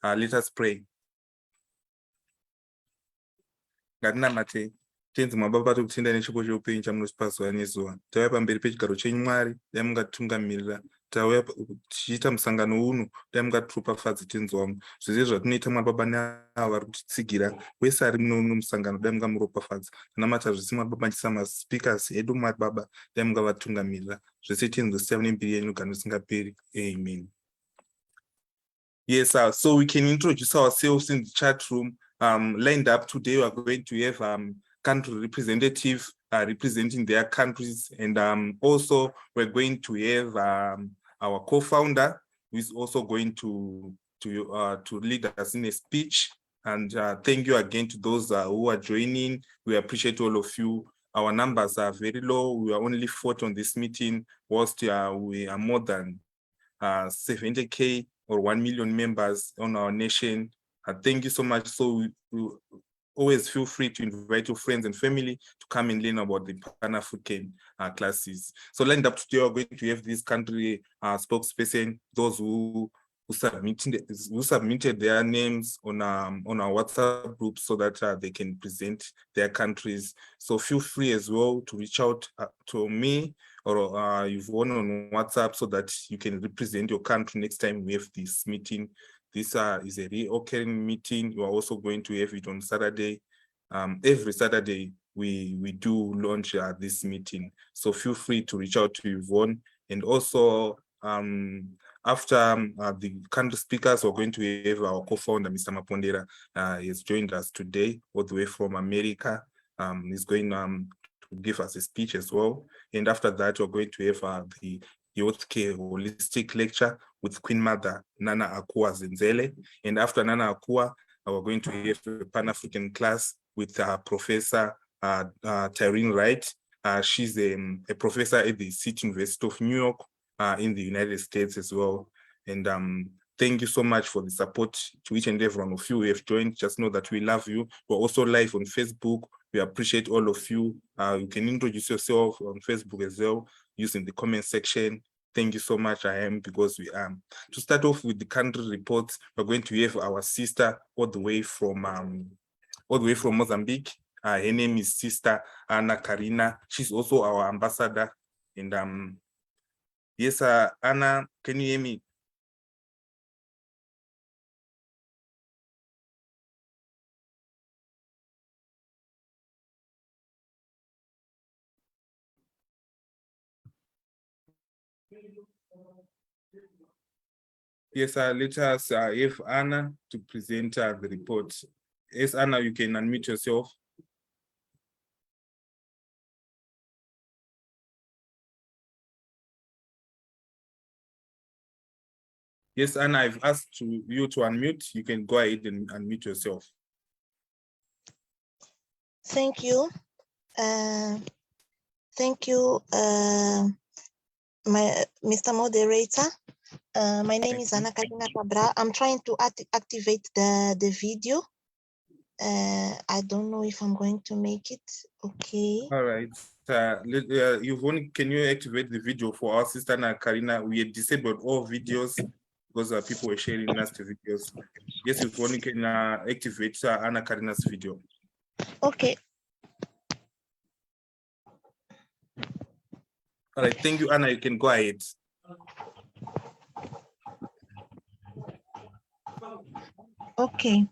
Let us pray. Ngatinamate tenzi mababa tokutenda nechipo cheupenyu chamunosipa zuva nezuva. Tauya pamberi pechigaro chenyu Mwari, dai mungatitungamirira. Tauya tichiita musangano uno, dai mungatiropafadze tenzi wangu. Zvese zvatinoita mababa neavo vari kutitsigira, wese ari muno musangano, dai mungamuropafadza. Tinamata zvese mababa ndisa maspeakers edu mababa, dai mungavatungamirira. Zvese tenzi zita nembiri yenyu kana isingaperi. Amen. Yes, so we can introduce ourselves in the chat room. Lined up today, we are going to have country representative representing their countries, and also we're going to have our co-founder who is also going to lead us in a speech. And thank you again to those who are joining. We appreciate all of you. Our numbers are very low. We are only 40 on this meeting, whilst we are more than 70K or 1 million members on our nation. Thank you so much. So we always feel free to invite your friends and family to come and learn about the Pan-African classes. So lined up today, we're going to have this country spokesperson, those who submitted their names on our WhatsApp group so that they can present their countries. So feel free as well to reach out to me or you've won on WhatsApp so that you can represent your country next time we have this meeting. This is a recurring meeting. You are also going to have it on Saturday. Every Saturday, we do launch this meeting. So feel free to reach out to Yvonne. And also, after the country speakers, we're going to have our co-founder, Mr. Mapondera. He has joined us today, all the way from America. He's going to give us a speech as well. And after that, we're going to have the Youth Care Holistic Lecture with Queen Mother Nana Akua Zenzele. And after Nana Akua, we're going to have a Pan-African class with Professor Tyrene Wright. She's a professor at the City University of New York in the United States as well. And thank you so much for the support to each and every one of you who have joined. Just know that we love you. We're also live on Facebook. We appreciate all of you. You can introduce yourself on Facebook as well using the comment section. Thank you so much, because we are. To start off with the country reports, we're going to have our sister all the way from Mozambique. Her name is Sister Anna Karina. She's also our ambassador. And yes, Anna, can you hear me? Yes, let us have Anna to present the report. Yes, Anna, you can unmute yourself. Yes, Anna, I've asked you to unmute. You can go ahead and unmute yourself. Thank you. Thank you, Mr. Moderator. My name is Ana Karina Cabral. I'm trying to activate the video. I don't know if I'm going to make it. Okay. All right. Can you activate the video for our sister Ana Karina? We had disabled all videos because people were sharing nasty videos. Yes, Yvonne can activate Ana Karina's video. Okay. All right. Thank you, Anna. You can go ahead. Okay.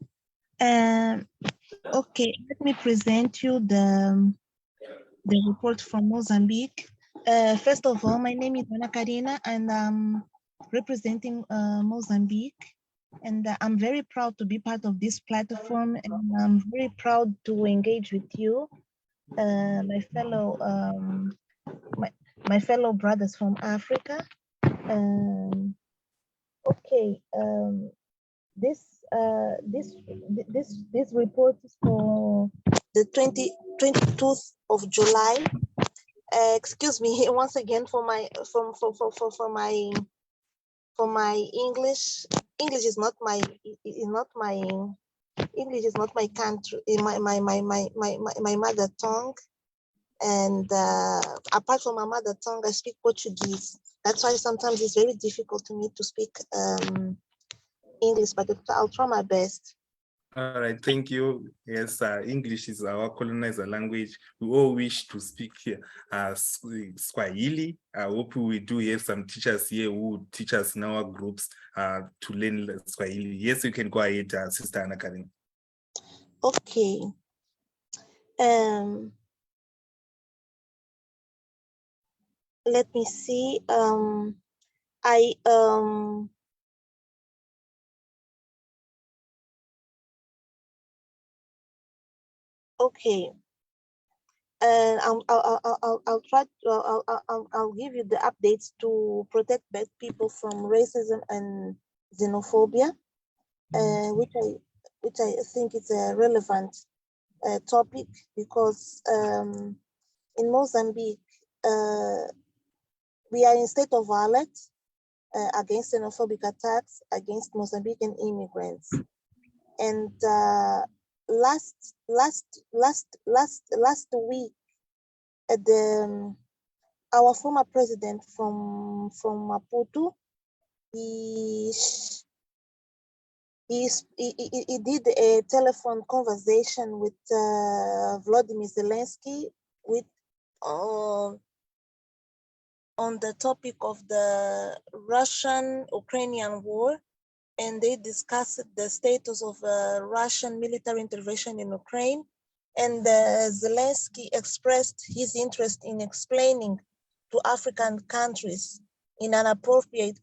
Okay, let me present you the report from Mozambique. First of all, my name is Ana Karina and I'm representing Mozambique. And I'm very proud to be part of this platform, and I'm very proud to engage with you, my fellow brothers from Africa. Okay, this report is for the 22th of July. Excuse me once again for my English. English is not my English is not my country, my mother tongue. And apart from my mother tongue, I speak Portuguese. That's why sometimes it's very difficult to me to speak English, but I'll try my best. All right, thank you. Yes, English is our colonizer language. We all wish to speak Swahili. I hope we do have some teachers here who would teach us in our groups to learn Swahili. Yes, you can go ahead, Sister Anna Karin. Okay. Let me see. Okay. And I'll try to, I'll give you the updates to protect Black people from racism and xenophobia, which I think is a relevant topic because in Mozambique we are in state of alert against xenophobic attacks against Mozambican immigrants, and last week at our former president from Maputo, he did a telephone conversation with Volodymyr Zelensky with on the topic of the Russian-Ukrainian war, and they discussed the status of Russian military intervention in Ukraine. And Zelensky expressed his interest in explaining to African countries in an appropriate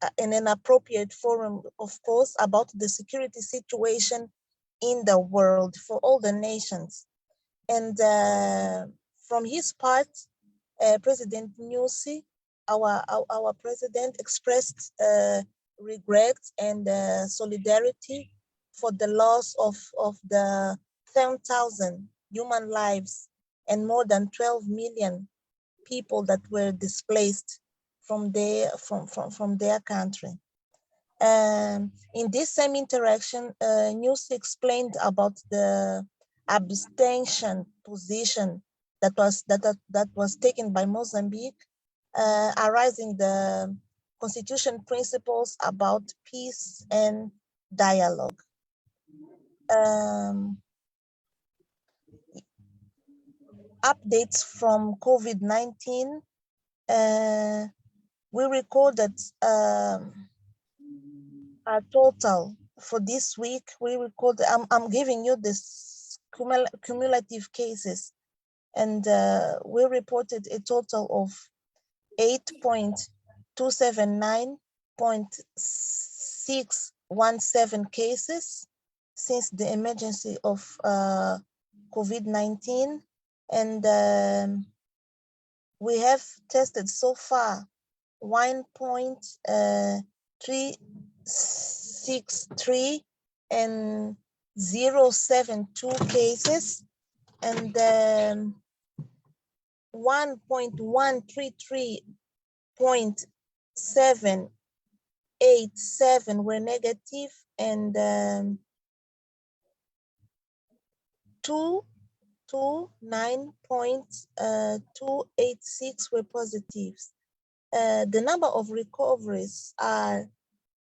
forum, of course, about the security situation in the world for all the nations. And from his part, President Nyusi, our president, expressed regret and solidarity for the loss of the 10,000 human lives and more than 12 million people that were displaced from their country. In this same interaction, News explained about the abstention position that was taken by Mozambique, arising the constitution principles about peace and dialogue. Updates from COVID-19. We recorded a total for this week. We recorded. I'm giving you this cumulative cases, and we reported a total of 8.279.617 cases since the emergency of COVID-19, and we have tested so far 1.363 and 072 cases, and 1.133.787 were negative, and 229.286 were positives. The number of recoveries are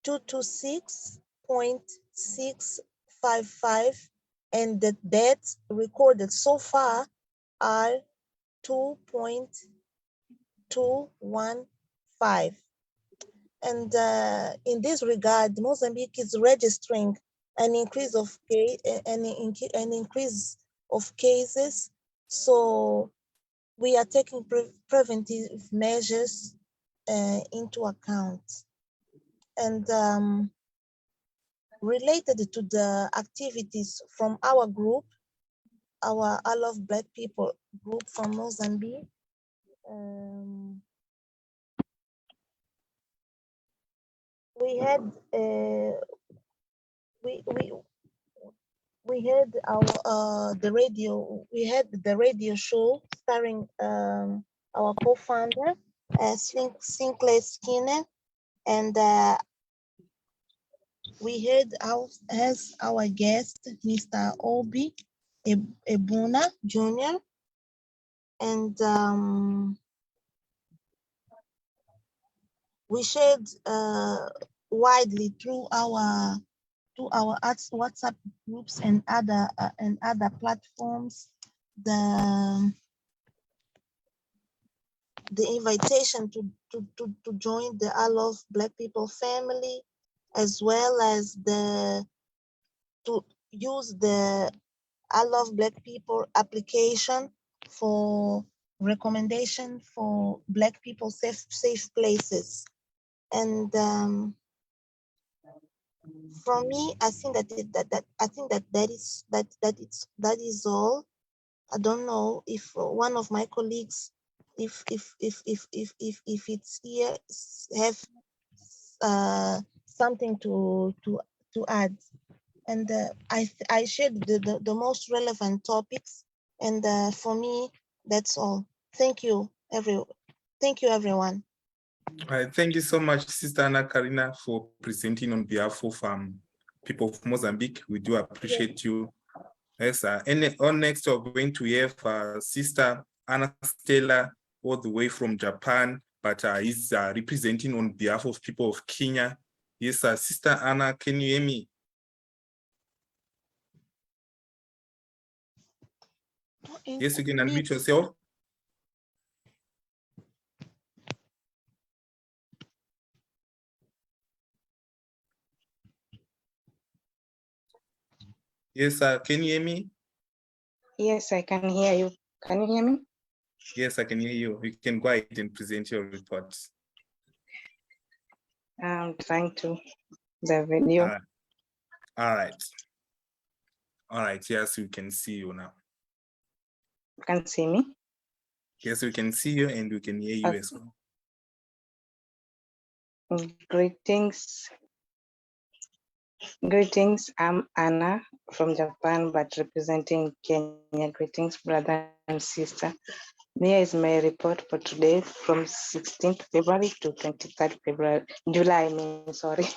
226.655, and the deaths recorded so far are 2.215. And in this regard, Mozambique is registering an increase of cases. So we are taking preventive measures into account. And related to the activities from our group, our ILoveBlackPeople group from Mozambique, we had we had the radio show starring our co-founder Sinclair Skinner, and we had as our guest Mr. Obi Ebuna Jr. and we shared widely through our to our WhatsApp groups and other platforms the invitation to join the I Love Black People family, as well as to use the I Love Black People application for recommendation for Black people safe places. And for me, I think that is all. I don't know if one of my colleagues, if it's here, have something to add. And I shared the most relevant topics, and for me, that's all. Thank you, everyone. Thank you so much, Sister Anna Karina, for presenting on behalf of people of Mozambique. We do appreciate you. Yes, on next we're going to have Sister Anna Stella, all the way from Japan, but he's representing on behalf of people of Kenya. Yes, Sister Anna, can you hear me? Yes, you can unmute yourself. Yes, can you hear me? Yes, I can hear you. Can you hear me? Yes, I can hear you. You can go ahead and present your report. I'm trying to the video. All right. All right. Yes, we can see you now. You can see me? Yes, we can see you and we can hear you Okay. as well. Greetings. Greetings, I'm Anna from Japan, but representing Kenya. Greetings, brother and sister. Here is my report for today from 16th February to 23rd February, sorry.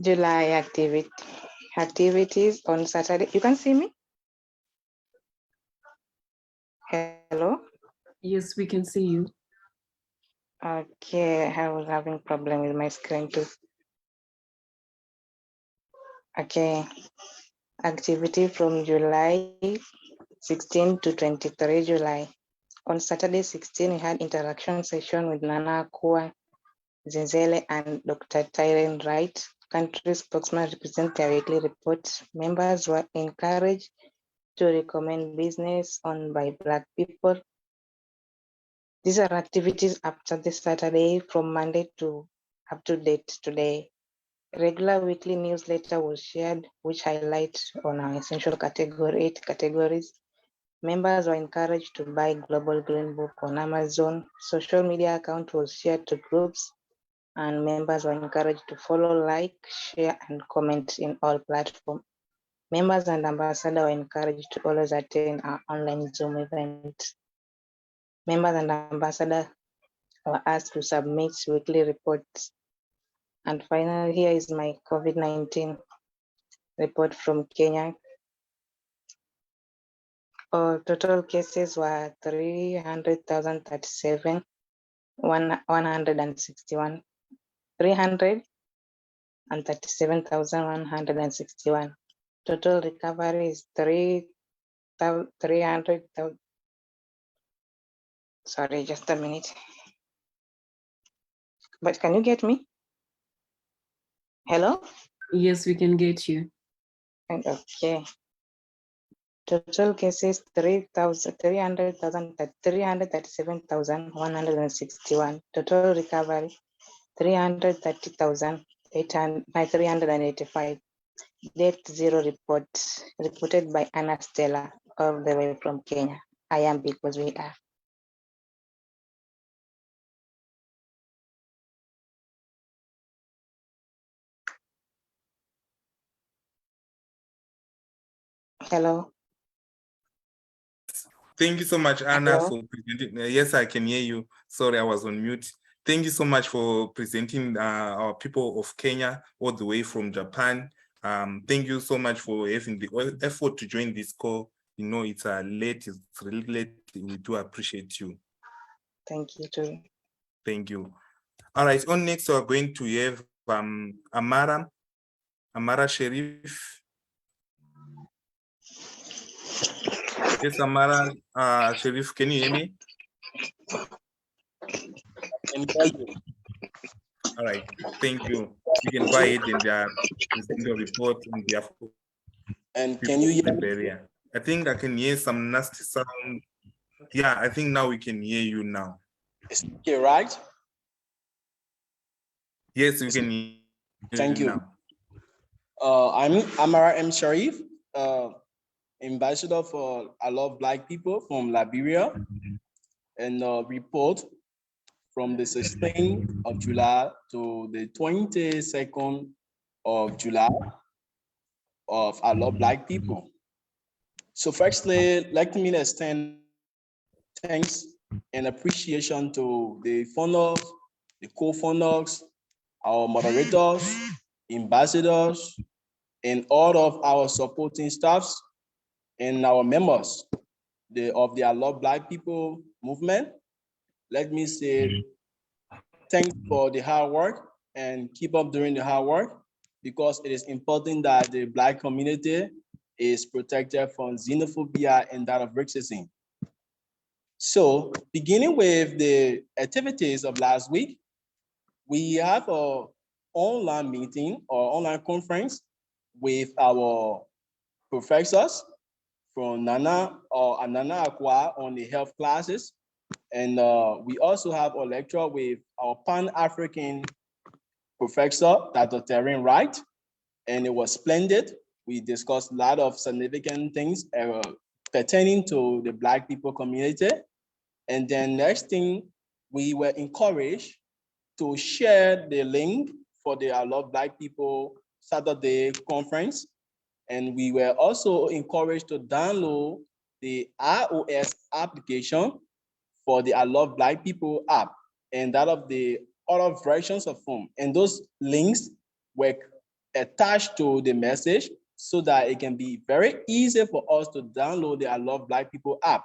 July activities on Saturday. You can see me? Hello? Yes, we can see you. Okay, I was having problem with my screen too. Okay, activity from July 16 to 23 July. On Saturday 16, we had interaction session with Nana Akua Zenzele and Dr. Tyren Wright. Country spokesman represent their weekly report. Members were encouraged to recommend business owned by Black people. These are activities after this Saturday from Monday to up to date today. Regular weekly newsletter was shared, which highlight on our essential category, 8 categories. Members were encouraged to buy Global Green Book on Amazon. Social media account was shared to groups, and members were encouraged to follow, like, share, and comment in all platforms. Members and ambassadors were encouraged to always attend our online Zoom event. Members and ambassadors were asked to submit weekly reports. And finally, here is my COVID-19 report from Kenya. Total cases were 300,037, 161, 337,161. Total recovery is 300,000. Sorry, just a minute. But can you get me? Hello? Yes, we can get you. Okay. Total cases 337,161. Total recovery 330,385. Death zero reported by Anna Stella all the way from Kenya. I am because we are. Hello. Thank you so much, Anna, Hello? for presenting. Yes, I can hear you. Sorry, I was on mute. Thank you so much for presenting our people of Kenya all the way from Japan. Thank you so much for having the effort to join this call. You know, it's late, it's really late. We do appreciate you. Thank you too. Thank you. All right, on next, we're going to have Amara. Amara Sharif. Yes, Amara Sharif, can you hear me? All right, thank you. You can go ahead and present your report on behalf of And can you hear me? Liberia. I think I can hear some nasty sound. Yeah, I think now we can hear you now. It's okay, right? Yes, we can hear Thank you. now. I'm Amara M. Sharif, ambassador for I Love Black People from Liberia, and report from the 16th of July to the 22nd of July of I Love Black People. So firstly, let me extend thanks and appreciation to the founders, the co-founders, our moderators, ambassadors, and all of our supporting staffs and our members of the I Love Black People movement. Let me say thanks for the hard work and keep up doing the hard work, because it is important that the Black community is protected from xenophobia and that of racism. So beginning with the activities of last week, we have a online meeting or online conference with our professors from Nana or Nana Aqua on the health classes. And we also have a lecture with our Pan-African professor, Dr. Terry Wright, and it was splendid. We discussed a lot of significant things pertaining to the Black people community. And then next thing, we were encouraged to share the link for the I Love Black People Saturday conference. And we were also encouraged to download the iOS application for the I Love Black People app and that of the other versions of phone. And those links were attached to the message so that it can be very easy for us to download the I Love Black People app.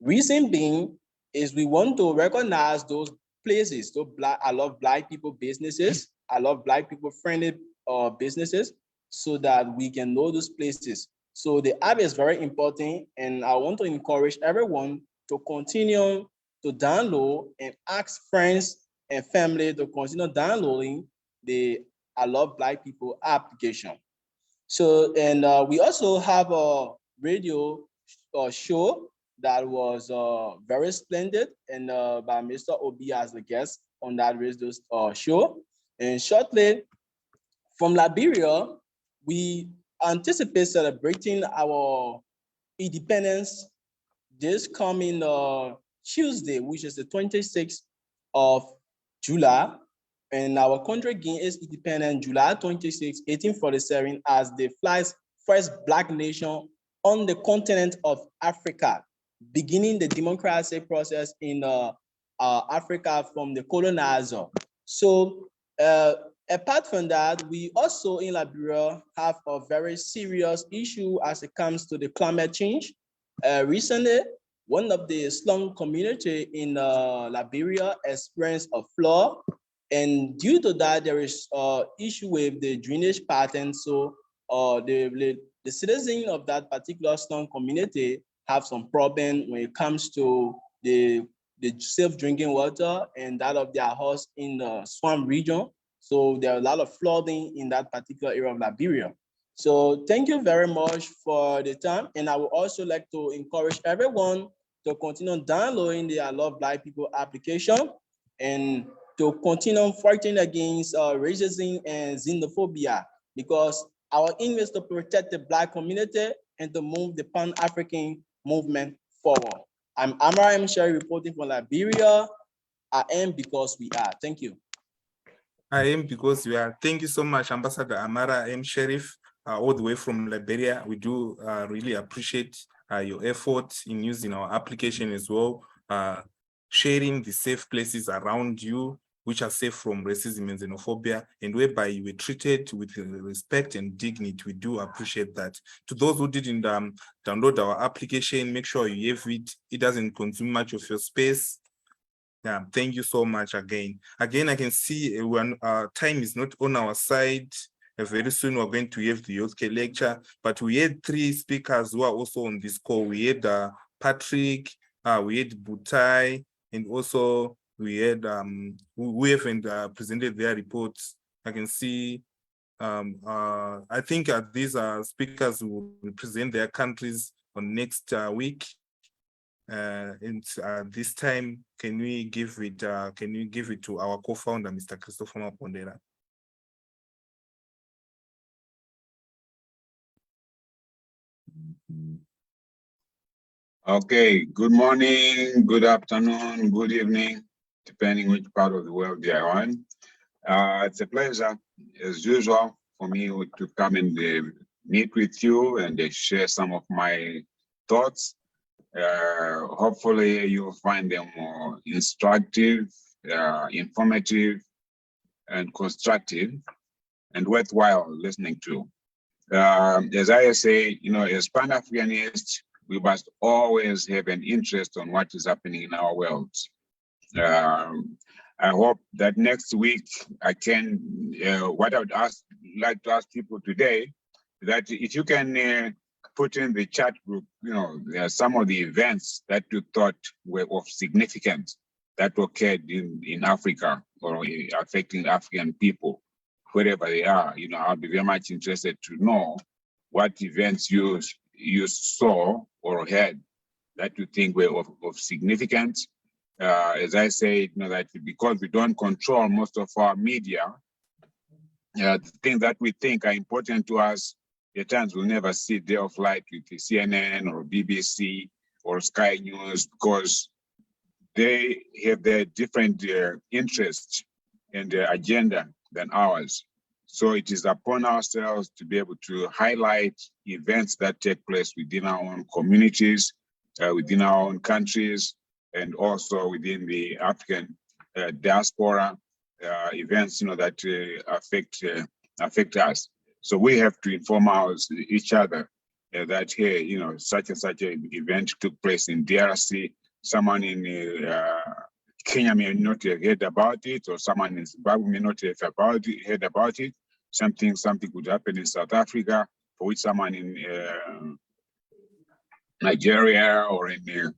Reason being is we want to recognize those places, those I Love Black People businesses, I Love Black People friendly businesses, so that we can know those places. So the app is very important, and I want to encourage everyone to continue to download and ask friends and family to continue downloading the I Love Black People application. So, and we also have a radio show that was very splendid, and by Mr. Obi as the guest on that radio show. And shortly from Liberia, we anticipate celebrating our independence this coming Tuesday, which is the 26th of July. And our country gained its independence July 26, 1847, as the first Black nation on the continent of Africa, beginning the democratic process in Africa from the colonizer. So apart from that, we also in Liberia have a very serious issue as it comes to the climate change. Recently, one of the slum community in Liberia experienced a flood, and due to that, there is issue with the drainage pattern. So the citizens of that particular slum community have some problem when it comes to the safe drinking water and that of their house in the swamp region. So there are a lot of flooding in that particular area of Liberia. So thank you very much for the time. And I would also like to encourage everyone to continue downloading the I Love Black People application and to continue fighting against racism and xenophobia, because our aim is to protect the Black community and to move the Pan-African movement forward. I'm Amara M. Sherry reporting from Liberia. I am because we are. Thank you. I am because we are. Thank you so much, Ambassador Amara M. Sharif, all the way from Liberia. We do really appreciate your effort in using our application as well, sharing the safe places around you, which are safe from racism and xenophobia, and whereby you were treated with respect and dignity. We do appreciate that. To those who didn't download our application, make sure you have it. It doesn't consume much of your space. Yeah, thank you so much again. Again, I can see when time is not on our side. very soon we're going to have the healthcare lecture, but we had 3 speakers who are also on this call. We had Patrick, we had Butai, and also we had who haven't presented their reports. I can see I think these are speakers who will represent their countries on next week. And this time, can we give it to our co-founder, Mr. Christopher Mapondera? Okay, good morning, good afternoon, good evening, depending which part of the world you are on. It's a pleasure, as usual, for me to come and meet with you and share some of my thoughts. Hopefully you'll find them more instructive, informative, and constructive, and worthwhile listening to. As I say, as Pan-Africanists, we must always have an interest on what is happening in our world. I hope that next week I can, what I would like to ask people today, that if you can put in the chat group, some of the events that you thought were of significance that occurred in Africa or affecting African people, wherever they are. I'll be very much interested to know what events you saw or heard that you think were of significance. As I say, that because we don't control most of our media, the things that we think are important to us, at times we'll never see day of light with the CNN or BBC or Sky News, because they have their different interests and their agenda than ours. So it is upon ourselves to be able to highlight events that take place within our own communities, within our own countries, and also within the African diaspora, events that affect us. So we have to inform each other that here, such and such an event took place in DRC. Someone in Kenya may not have heard about it, or someone in Zimbabwe may not have heard about it. Something could happen in South Africa, for which someone in Nigeria or in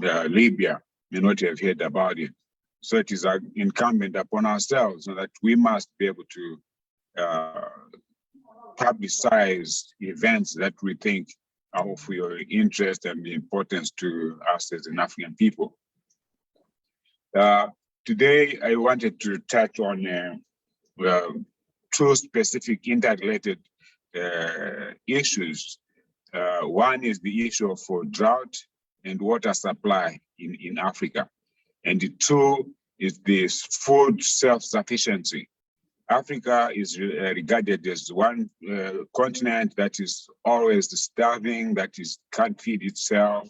Libya may not have heard about it. So it is incumbent upon ourselves that we must be able to publicize events that we think are of your interest and importance to us as an African people. Today, I wanted to touch on 2 specific interrelated issues. One is the issue of drought and water supply in Africa. And the 2 is this food self-sufficiency. Africa is regarded as one continent that is always starving, that can't feed itself.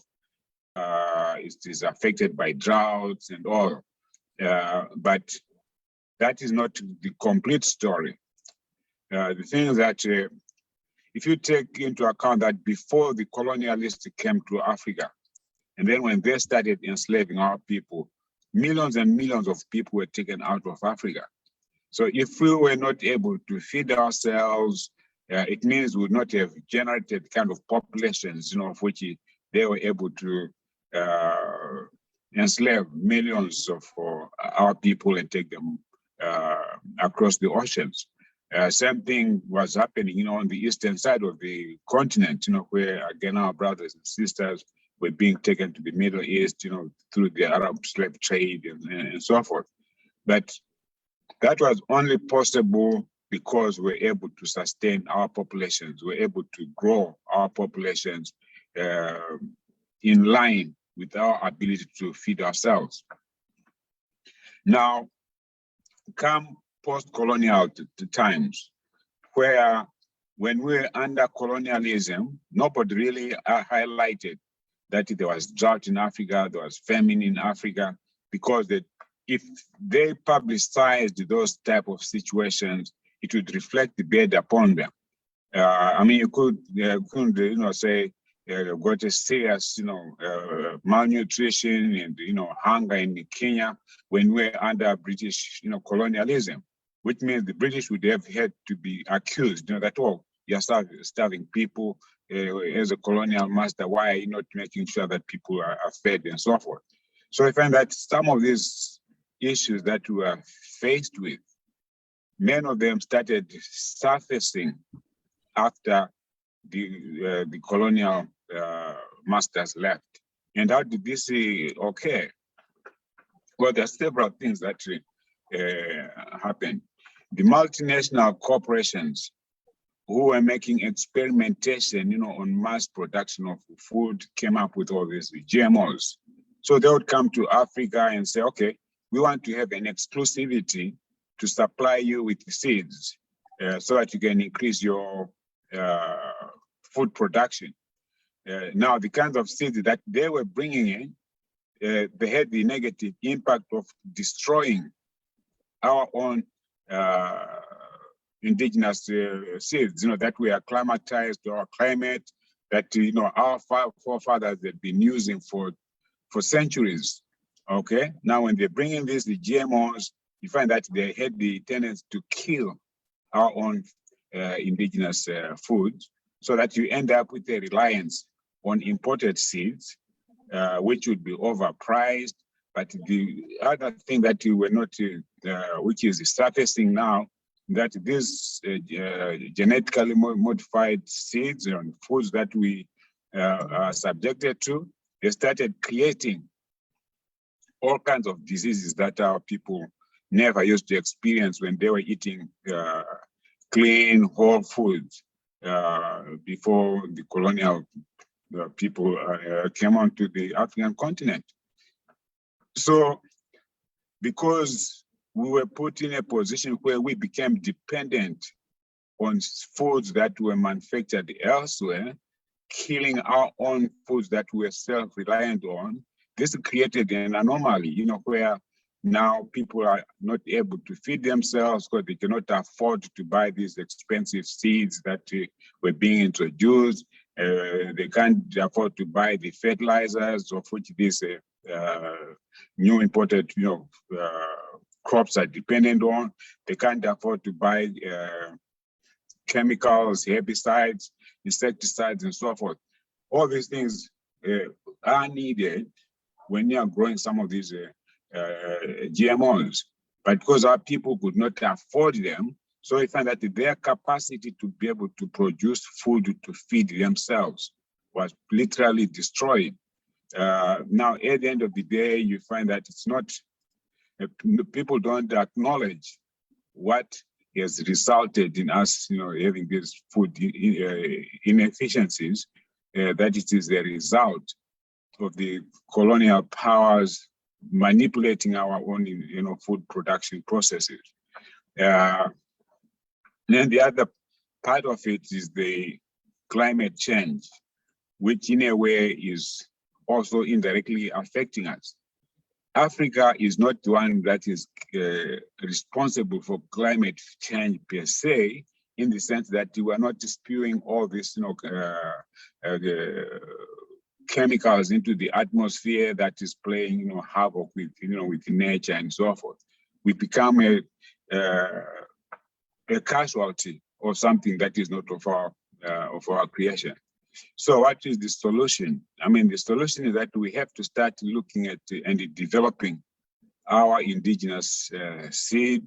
It is affected by droughts and all. But that is not the complete story. The thing is that if you take into account that before the colonialists came to Africa, and then when they started enslaving our people, millions and millions of people were taken out of Africa. So if we were not able to feed ourselves, it means we would not have generated kind of populations, of which they were able to enslave millions of our people and take them across the oceans. Same thing was happening, on the eastern side of the continent, where again our brothers and sisters were being taken to the Middle East, through the Arab slave trade and so forth. But that was only possible because we're able to sustain our populations. We're able to grow our populations in line with our ability to feed ourselves. Now, come post-colonial times, where when we were under colonialism, nobody really highlighted that there was drought in Africa, there was famine in Africa, because if they publicized those type of situations, it would reflect the burden upon them. You couldn't say got a serious, malnutrition and hunger in Kenya when we're under British, colonialism. which means the British would have had to be accused, that, oh, you're starving people as a colonial master. Why are you not making sure that people are fed and so forth? So I find that some of these issues that we are faced with, many of them started surfacing after the colonial masters left. And how did this occur? Well, there are several things that happened. The multinational corporations who were making experimentation, on mass production of food came up with all these GMOs. So they would come to Africa and say, okay, we want to have an exclusivity to supply you with seeds so that you can increase your food production. Now, the kinds of seeds that they were bringing in, they had the negative impact of destroying our own indigenous seeds, that we acclimatized to our climate, that our forefathers had been using for centuries. Okay, now when they bring in the GMOs, you find that they had the tendency to kill our own indigenous foods, so that you end up with a reliance on imported seeds, which would be overpriced. But the other thing that you were not, which is surfacing now, that these genetically modified seeds and foods that we are subjected to, they started creating all kinds of diseases that our people never used to experience when they were eating clean, whole foods before the colonial people came onto the African continent. So, because we were put in a position where we became dependent on foods that were manufactured elsewhere, killing our own foods that we were self-reliant on, this created an anomaly, where now people are not able to feed themselves because they cannot afford to buy these expensive seeds that were being introduced. They can't afford to buy the fertilizers of which these new imported, crops are dependent on. They can't afford to buy chemicals, herbicides, insecticides, and so forth. All these things are needed when you are growing some of these GMOs. But because our people could not afford them, so we find that their capacity to be able to produce food to feed themselves was literally destroyed. Now, at the end of the day, you find that it's not, people don't acknowledge what has resulted in us, having these food inefficiencies, that it is a result of the colonial powers manipulating our own, food production processes. Then the other part of it is the climate change, which in a way is also indirectly affecting us. Africa is not the one that is responsible for climate change per se, in the sense that we are not spewing all this, chemicals into the atmosphere that is playing, havoc with, with nature and so forth. We become a casualty of something that is not of our creation. So what is the solution? I mean, the solution is that we have to start looking at and developing our indigenous seed,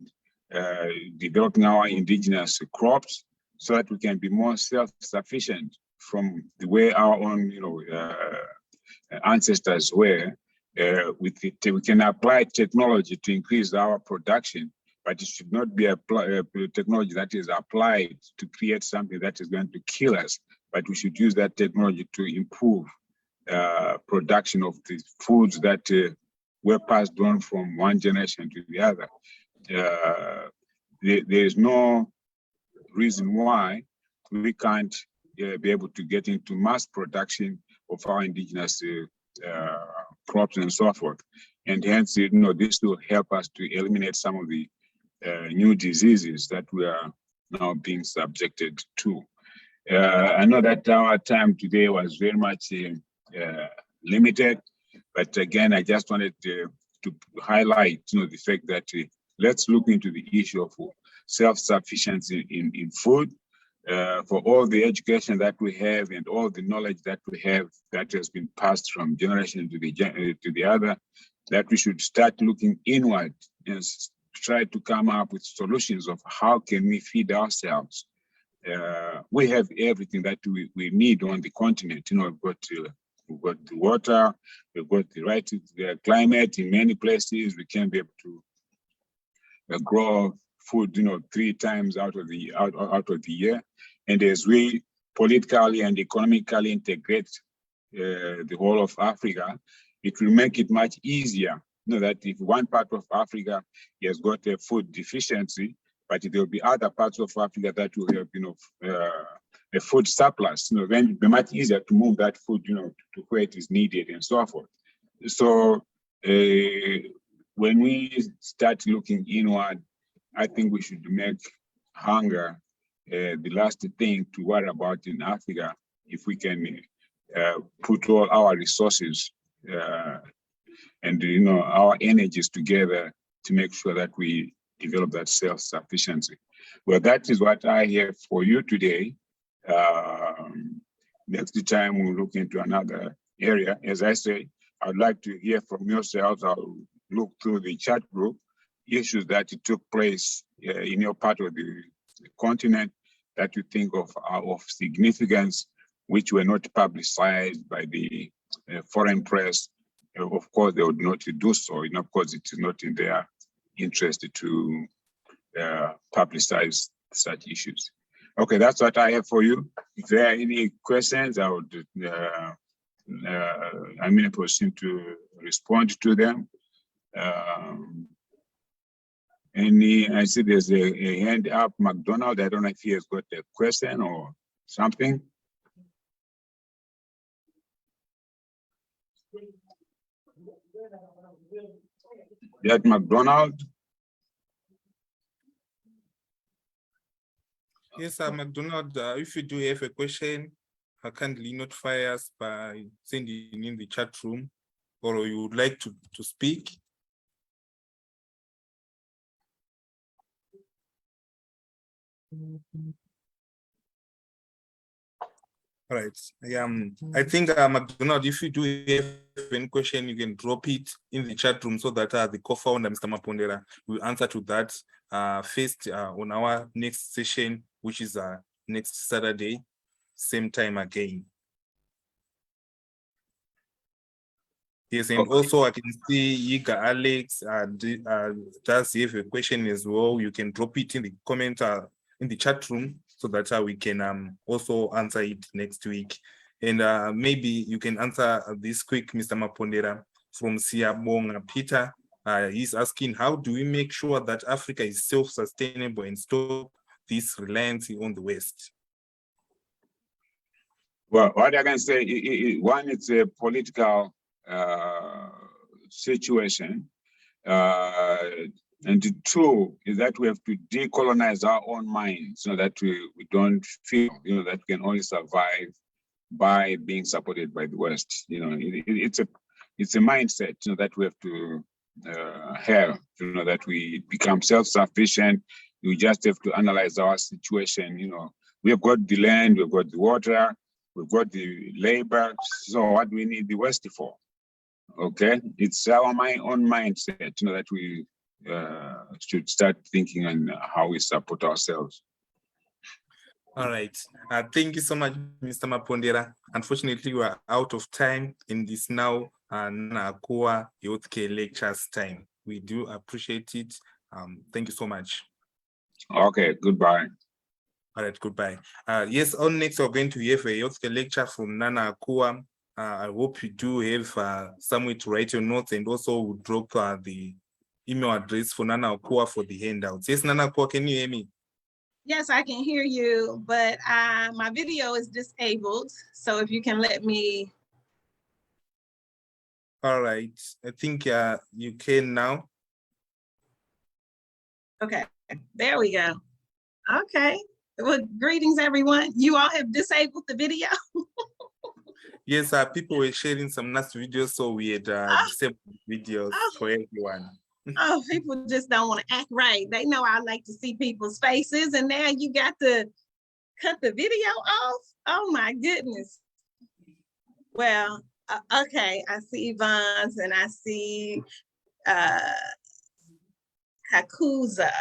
developing our indigenous crops, so that we can be more self-sufficient from the way our own, ancestors were. With it, we can apply technology to increase our production, but it should not be a technology that is applied to create something that is going to kill us. But we should use that technology to improve production of the foods that were passed on from one generation to the other. There is no reason why we can't be able to get into mass production of our indigenous crops and so forth. And hence, this will help us to eliminate some of the new diseases that we are now being subjected to. I know that our time today was very much limited, but again, I just wanted to highlight, the fact that let's look into the issue of self-sufficiency in food, for all the education that we have and all the knowledge that we have that has been passed from generation to the other, that we should start looking inward and try to come up with solutions of how can we feed ourselves. We have everything that we need on the continent. You know, we've got the water, we've got the right climate in many places. We can be able to grow food, you know, 3 times out of the year. And as we politically and economically integrate the whole of Africa, it will make it much easier. You know, that if one part of Africa has got a food deficiency, but there will be other parts of Africa that will have, you know, a food surplus. You know, then it'll be much easier to move that food, you know, to where it is needed and so forth. So when we start looking inward, I think we should make hunger the last thing to worry about in Africa. If we can put all our resources and, you know, our energies together to make sure that we develop that self-sufficiency. Well, that is what I have for you today. Next time we'll look into another area. As I say, I'd like to hear from yourselves. I'll look through the chat group, issues that took place in your part of the continent that you think of are of significance, which were not publicized by the foreign press. Of course, they would not do so, you know, because it is not in their interest to publicize such issues. Okay, that's what I have for you. If there are any questions, I would, I'm in a position to respond to them. I see there's a hand up, McDonald. I don't know if he has got a question or something. That McDonald. Yes, McDonald, if you do have a question, kindly notify us by sending in the chat room, or you would like to speak. All right. I think, McDonald, if you do have any question, you can drop it in the chat room so that the co-founder, Mr. Mapondera, will answer to that first on our next session, which is next Saturday, same time again. Yes, and also I can see Yiga Alex does have a question as well. You can drop it in the comment in the chat room so that we can also answer it next week. And maybe you can answer this quick, Mr. Mapondera, from Siabonga Peter. He's asking, how do we make sure that Africa is self-sustainable and stop this reliance on the West? Well, what I can say, one, it's a political situation. And two is that we have to decolonize our own minds so that we don't feel, you know, that we can only survive by being supported by the West. You know, it's a mindset, you know, that we have to have, you know, that we become self-sufficient. We just have to analyze our situation. You know, we have got the land, we've got the water, we've got the labor. So what do we need the West for? Okay, it's our own mindset, you know, that we should start thinking on how we support ourselves. All right. Thank you so much, Mr. Mapondera. Unfortunately, we are out of time in this now Nakua Healthcare Lectures time. We do appreciate it. Thank you so much. Okay, goodbye. All right, goodbye. Yes, on next, we're going to have a healthcare lecture from Nana Akua. I hope you do have somewhere to write your notes, and also we'll drop the email address for Nana Akua for the handouts. Yes, Nana Akua, can you hear me? Yes, I can hear you, but my video is disabled. So if you can let me. All right, I think you can now. Okay, there we go. Okay, well, greetings everyone. You all have disabled the video. Yes, people were sharing some nice videos, so we had disabled videos for everyone. Oh, people just don't want to act right. They know I like to see people's faces, and now you got to cut the video off. Oh my goodness. Well, okay, I see Yvonne's and I see Kakuza.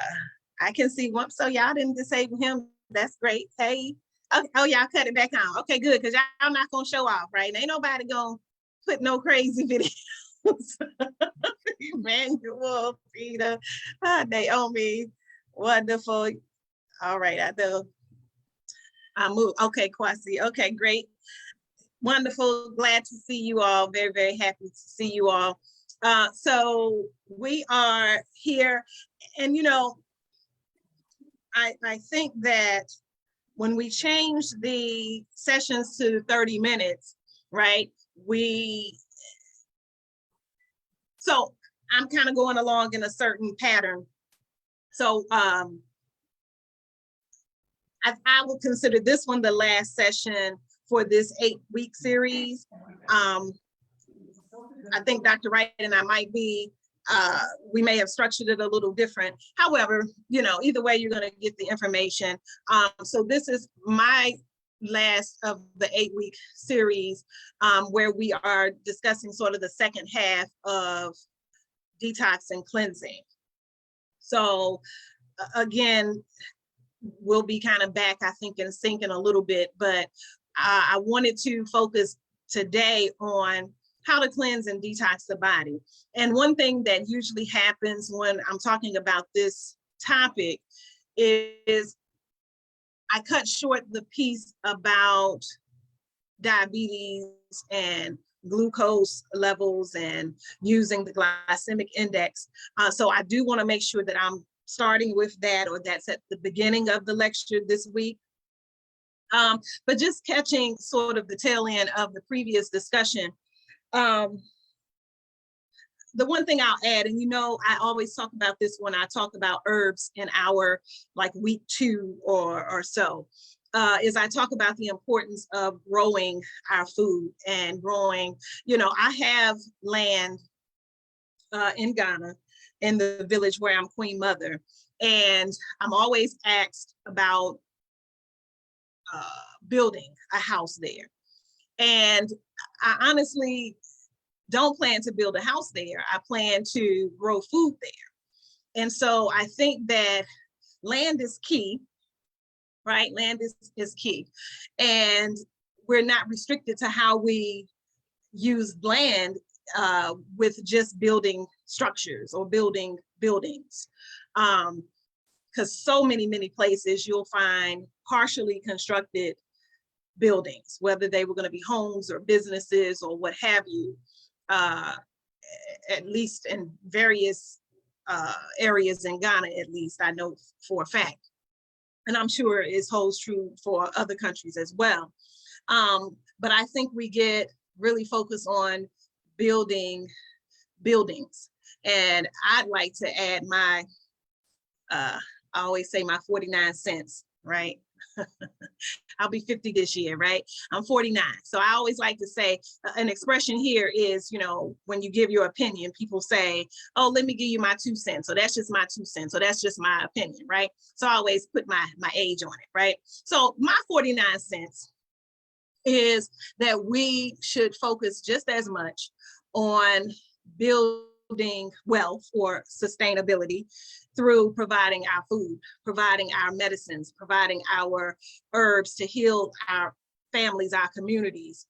I can see one, so y'all didn't disable him. That's great. Hey, okay, oh, y'all cut it back on. Okay, good, because y'all not gonna show off, right? Ain't nobody gonna put no crazy videos. Emmanuel, Peter, Naomi, wonderful. All right, I move. Okay, Kwasi. Okay, great. Wonderful. Glad to see you all. Very, very happy to see you all. So we are here, and you know, I think that when we changed the sessions to 30 minutes, right? So I'm kind of going along in a certain pattern. So I would consider this one the last session for this 8-week series. I think Dr. Wright and I might be, we may have structured it a little different. However, you know, either way, you're gonna get the information. So this is my last of the 8-week series where we are discussing sort of the second half of detox and cleansing. So again, we'll be kind of back, I think, in sync in a little bit, but I wanted to focus today on how to cleanse and detox the body. And one thing that usually happens when I'm talking about this topic is I cut short the piece about diabetes and glucose levels and using the glycemic index. So I do want to make sure that I'm starting with that, or that's at the beginning of the lecture this week. But just catching sort of the tail end of the previous discussion. The one thing I'll add, and you know, I always talk about this when I talk about herbs in our like week 2 or so, is I talk about the importance of growing our food and growing, you know, I have land in Ghana, in the village where I'm Queen Mother, and I'm always asked about building a house there. And I honestly don't plan to build a house there. I plan to grow food there. And so I think that land is key, right? Land is key. And we're not restricted to how we use land with just building structures or building buildings. Because so many places you'll find partially constructed buildings, whether they were going to be homes or businesses or what have you, at least in various areas in Ghana, at least I know for a fact. And I'm sure it holds true for other countries as well. But I think we get really focused on building buildings. And I'd like to add my, I always say my 49 cents, right? I'll be 50 this year, right? I'm 49. So I always like to say an expression here is, you know, when you give your opinion, people say, oh, let me give you my 2 cents. So that's just my 2 cents. So that's just my opinion, right? So I always put my age on it, right? So my 49 cents is that we should focus just as much on building wealth or sustainability through providing our food, providing our medicines, providing our herbs to heal our families, our communities,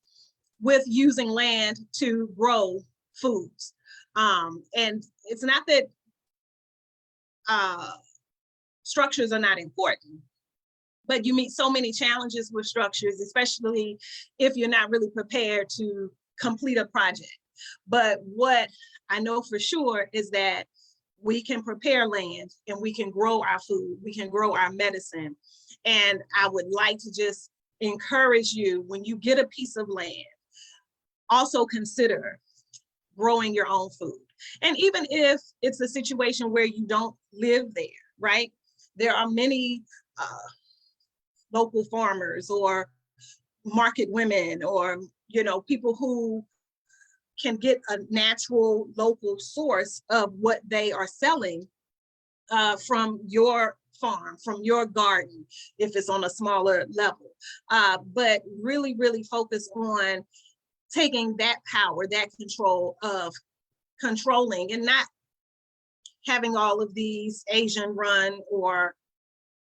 with using land to grow foods. And it's not that structures are not important, but you meet so many challenges with structures, especially if you're not really prepared to complete a project. But what I know for sure is that we can prepare land and we can grow our food, we can grow our medicine. And I would like to just encourage you, when you get a piece of land, also consider growing your own food. And even if it's a situation where you don't live there, right? There are many local farmers or market women or, you know, people who can get a natural local source of what they are selling from your farm, from your garden, if it's on a smaller level. But really, really focus on taking that power, that control of controlling, and not having all of these Asian run or,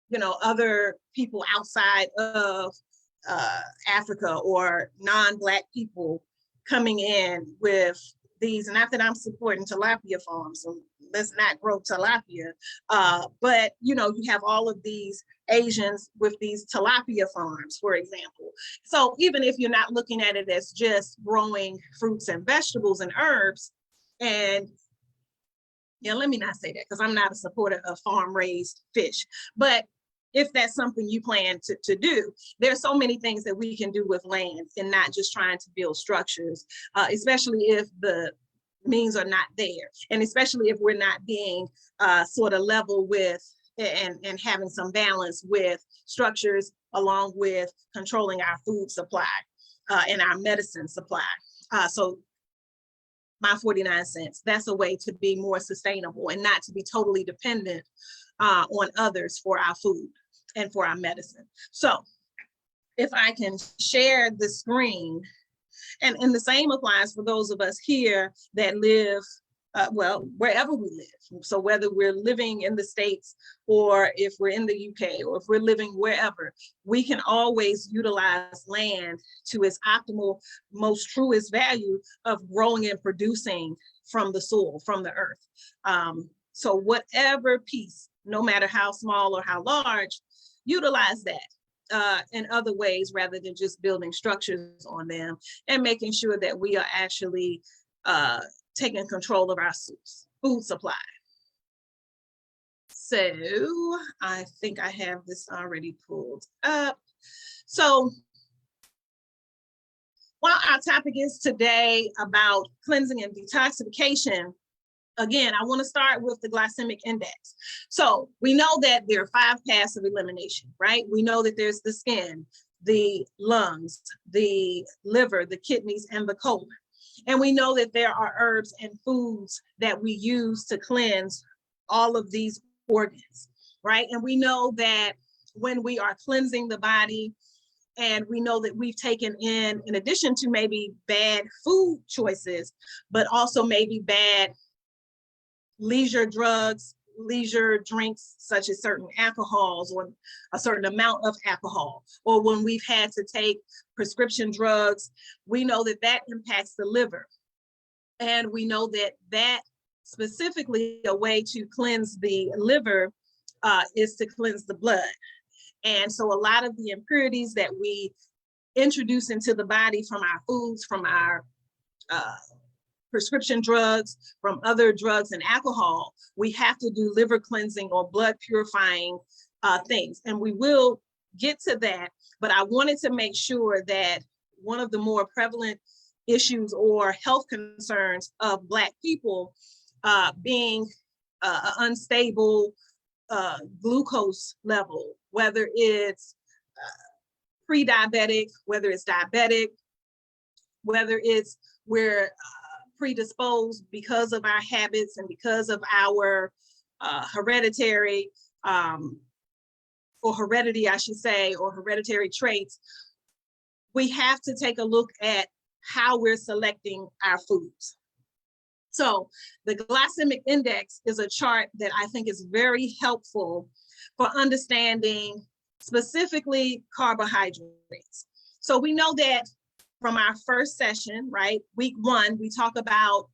you know, other people outside of Africa or non-Black people coming in with these. Not that I'm supporting tilapia farms, so let's not grow tilapia, but you know, you have all of these Asians with these tilapia farms, for example. So even if you're not looking at it as just growing fruits and vegetables and herbs, and yeah, let me not say that because I'm not a supporter of farm-raised fish, but if that's something you plan to do, there's so many things that we can do with land and not just trying to build structures, especially if the means are not there. And especially if we're not being sort of level with and having some balance with structures along with controlling our food supply and our medicine supply. So my 49 cents, that's a way to be more sustainable and not to be totally dependent on others for our food and for our medicine. So if I can share the screen, and the same applies for those of us here that live, well, wherever we live. So whether we're living in the States or if we're in the UK or if we're living wherever, we can always utilize land to its optimal, most truest value of growing and producing from the soil, from the earth. So whatever piece, no matter how small or how large, utilize that in other ways rather than just building structures on them, and making sure that we are actually taking control of our food supply. So I think I have this already pulled up. So while our topic is today about cleansing and detoxification, again, I want to start with the glycemic index. So we know that there are 5 paths of elimination, right? We know that there's the skin, the lungs, the liver, the kidneys, and the colon. And we know that there are herbs and foods that we use to cleanse all of these organs, right? And we know that when we are cleansing the body, and we know that we've taken in addition to maybe bad food choices, but also maybe bad leisure drugs, leisure drinks, such as certain alcohols or a certain amount of alcohol, or when we've had to take prescription drugs, we know that that impacts the liver. And we know that that specifically a way to cleanse the liver is to cleanse the blood. And so a lot of the impurities that we introduce into the body from our foods, from our prescription drugs, from other drugs and alcohol, we have to do liver cleansing or blood purifying things. And we will get to that, but I wanted to make sure that one of the more prevalent issues or health concerns of Black people being unstable glucose level, whether it's pre-diabetic, whether it's diabetic, whether it's we're predisposed because of our habits and because of our hereditary or heredity, I should say, or hereditary traits. We have to take a look at how we're selecting our foods. So the glycemic index is a chart that I think is very helpful for understanding specifically carbohydrates. So we know that from our first session, right, week 1, we talk about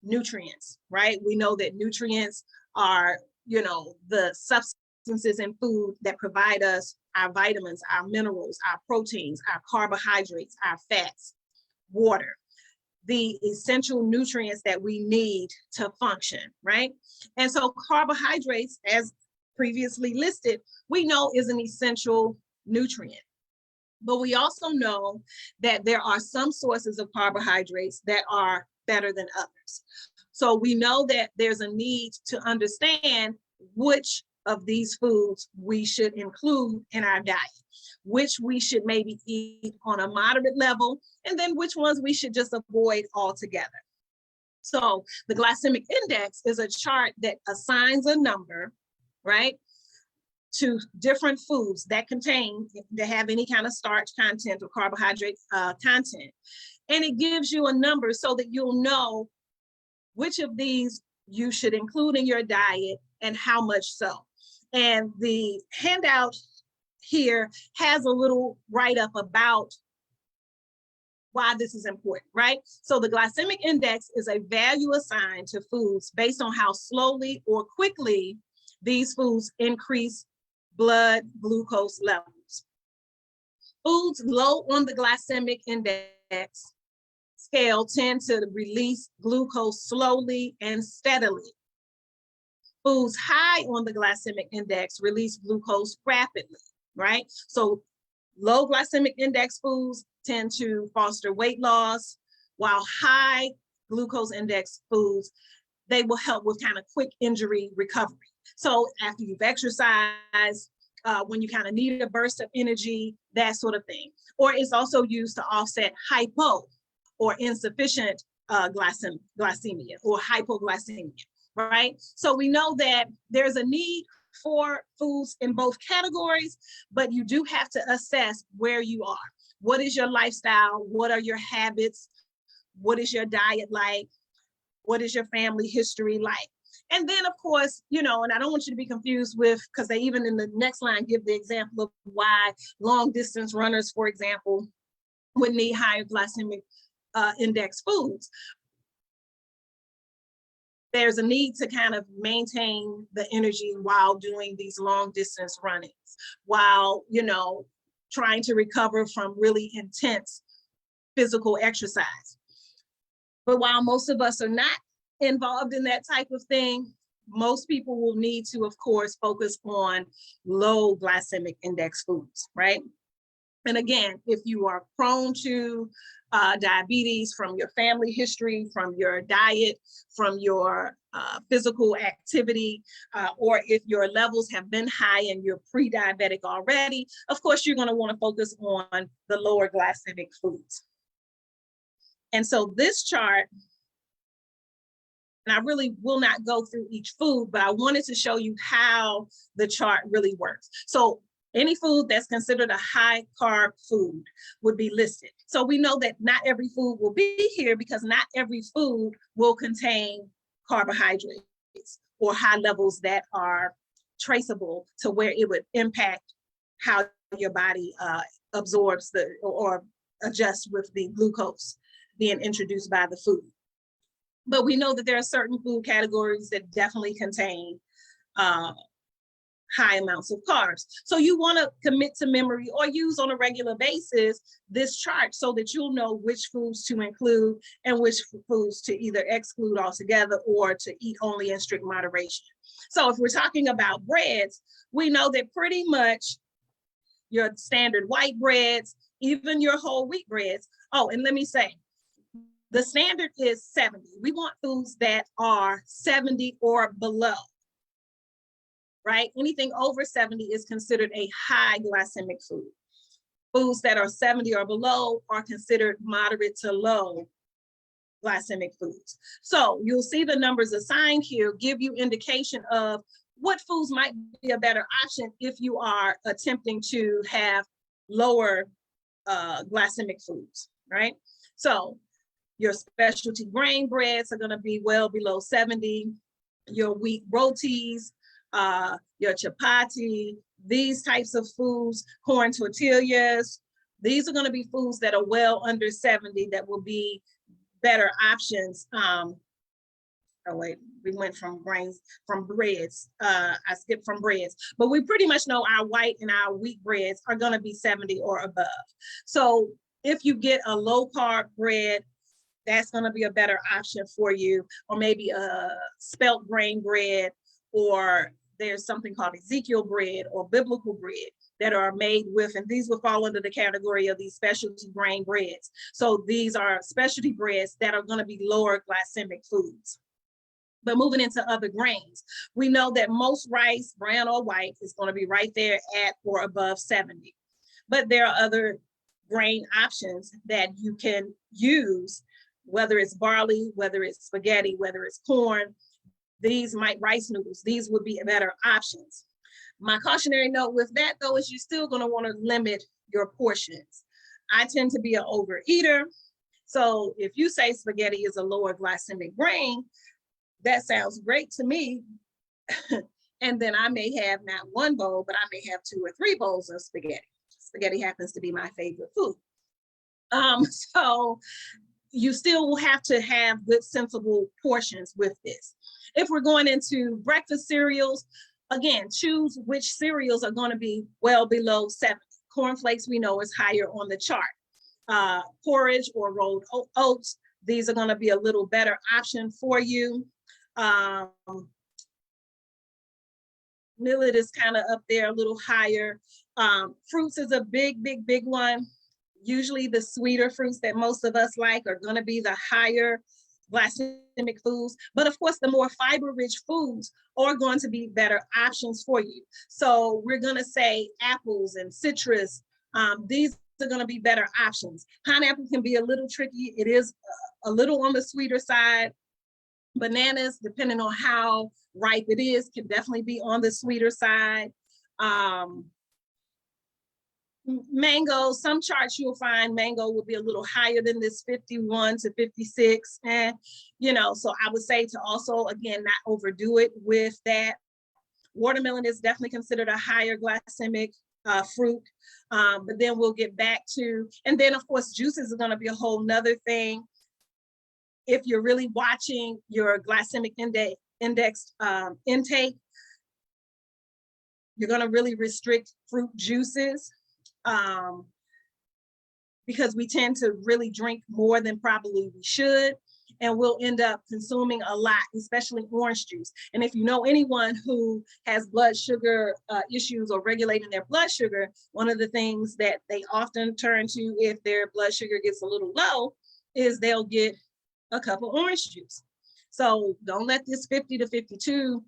nutrients, right? We know that nutrients are, you know, the substances in food that provide us our vitamins, our minerals, our proteins, our carbohydrates, our fats, water, the essential nutrients that we need to function, right? And so carbohydrates, as previously listed, we know is an essential nutrient. But we also know that there are some sources of carbohydrates that are better than others. So we know that there's a need to understand which of these foods we should include in our diet. which we should maybe eat on a moderate level, and then which ones we should just avoid altogether. So the glycemic index is a chart that assigns a number, right, to different foods that have any kind of starch content or carbohydrate content. And it gives you a number so that you'll know which of these you should include in your diet and how much so. And the handout here has a little write-up about why this is important, right? So the glycemic index is a value assigned to foods based on how slowly or quickly these foods increase blood glucose levels. Foods low on the glycemic index scale tend to release glucose slowly and steadily. Foods high on the glycemic index release glucose rapidly, right? So low glycemic index foods tend to foster weight loss, while high glucose index foods, they will help with kind of quick injury recovery. So after you've exercised, when you kind of need a burst of energy, that sort of thing. Or it's also used to offset hypo or insufficient glycemia or hypoglycemia, right? So we know that there's a need for foods in both categories, but you do have to assess where you are. What is your lifestyle? What are your habits? What is your diet like? What is your family history like? And then, of course, you know, and I don't want you to be confused with, because they even in the next line give the example of why long distance runners, for example, would need higher glycemic index foods. There's a need to kind of maintain the energy while doing these long distance runnings, while, you know, trying to recover from really intense physical exercise. But while most of us are not involved in that type of thing, most people will need to, of course, focus on low glycemic index foods, right? And again, if you are prone to diabetes from your family history, from your diet, from your physical activity, or if your levels have been high and you're pre-diabetic already, of course, you're going to want to focus on the lower glycemic foods. And so this chart, and I really will not go through each food, but I wanted to show you how the chart really works. So any food that's considered a high carb food would be listed. So we know that not every food will be here because not every food will contain carbohydrates or high levels that are traceable to where it would impact how your body absorbs or adjusts with the glucose being introduced by the food. But we know that there are certain food categories that definitely contain high amounts of carbs. So you want to commit to memory or use on a regular basis this chart so that you'll know which foods to include and which foods to either exclude altogether or to eat only in strict moderation. So if we're talking about breads, we know that pretty much your standard white breads, even your whole wheat breads. Oh, and let me say, the standard is 70. We want foods that are 70 or below, right? Anything over 70 is considered a high glycemic food. Foods that are 70 or below are considered moderate to low glycemic foods. So you'll see the numbers assigned here give you indication of what foods might be a better option if you are attempting to have lower glycemic foods, right? So your specialty grain breads are going to be well below 70. Your wheat rotis, your chapati, these types of foods, corn tortillas, these are going to be foods that are well under 70 that will be better options. Oh wait, we went from grains, from breads. I skipped from breads, but we pretty much know our white and our wheat breads are going to be 70 or above. So if you get a low carb bread, that's going to be a better option for you, or maybe a spelt grain bread, or there's something called Ezekiel bread or biblical bread that are made with, and these will fall under the category of these specialty grain breads. So these are specialty breads that are going to be lower glycemic foods. But moving into other grains, we know that most rice, brown or white, is going to be right there at or above 70. But there are other grain options that you can use, whether it's barley, whether it's spaghetti, whether it's corn, rice noodles, these would be better options. My cautionary note with that though is you're still gonna wanna limit your portions. I tend to be an overeater. So if you say spaghetti is a lower glycemic grain, that sounds great to me. And then I may have not one bowl, but I may have 2 or 3 bowls of spaghetti. Spaghetti happens to be my favorite food. So you still will have to have good, sensible portions with this. If we're going into breakfast cereals, again, choose which cereals are going to be well below 70. Cornflakes we know is higher on the chart. Porridge or rolled oats, these are going to be a little better option for you. Millet is kind of up there a little higher. Fruits is a big one. Usually the sweeter fruits that most of us like are going to be the higher glycemic foods. But of course, the more fiber-rich foods are going to be better options for you. So we're going to say apples and citrus. These are going to be better options. Pineapple can be a little tricky. It is a little on the sweeter side. Bananas, depending on how ripe it is, can definitely be on the sweeter side. Mango, some charts you'll find mango will be a little higher than this 51 to 56. And, you know, so I would say to also, again, not overdo it with that. Watermelon is definitely considered a higher glycemic fruit. But then we'll get back to, and then of course, juices is gonna be a whole nother thing. If you're really watching your glycemic index intake, you're gonna really restrict fruit juices. Because we tend to really drink more than probably we should, and we'll end up consuming a lot, especially orange juice. And if you know anyone who has blood sugar issues or regulating their blood sugar, one of the things that they often turn to if their blood sugar gets a little low is they'll get a cup of orange juice. So don't let this 50 to 52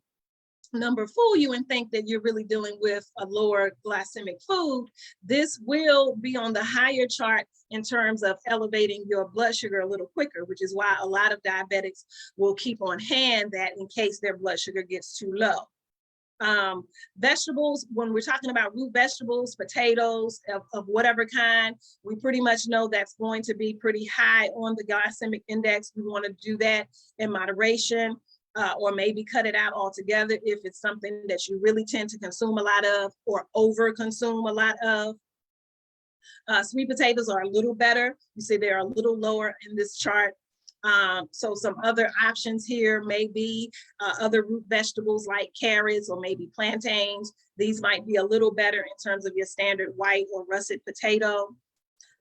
number fool you and think that you're really dealing with a lower glycemic food. This will be on the higher chart in terms of elevating your blood sugar a little quicker, which is why a lot of diabetics will keep on hand that in case their blood sugar gets too low. Vegetables, when we're talking about root vegetables, potatoes of whatever kind, we pretty much know that's going to be pretty high on the glycemic index. We want to do that in moderation. Or maybe cut it out altogether if it's something that you really tend to consume a lot of or over consume a lot of. Sweet potatoes are a little better. You see they're a little lower in this chart. So some other options here may be other root vegetables like carrots or maybe plantains. These might be a little better in terms of your standard white or russet potato.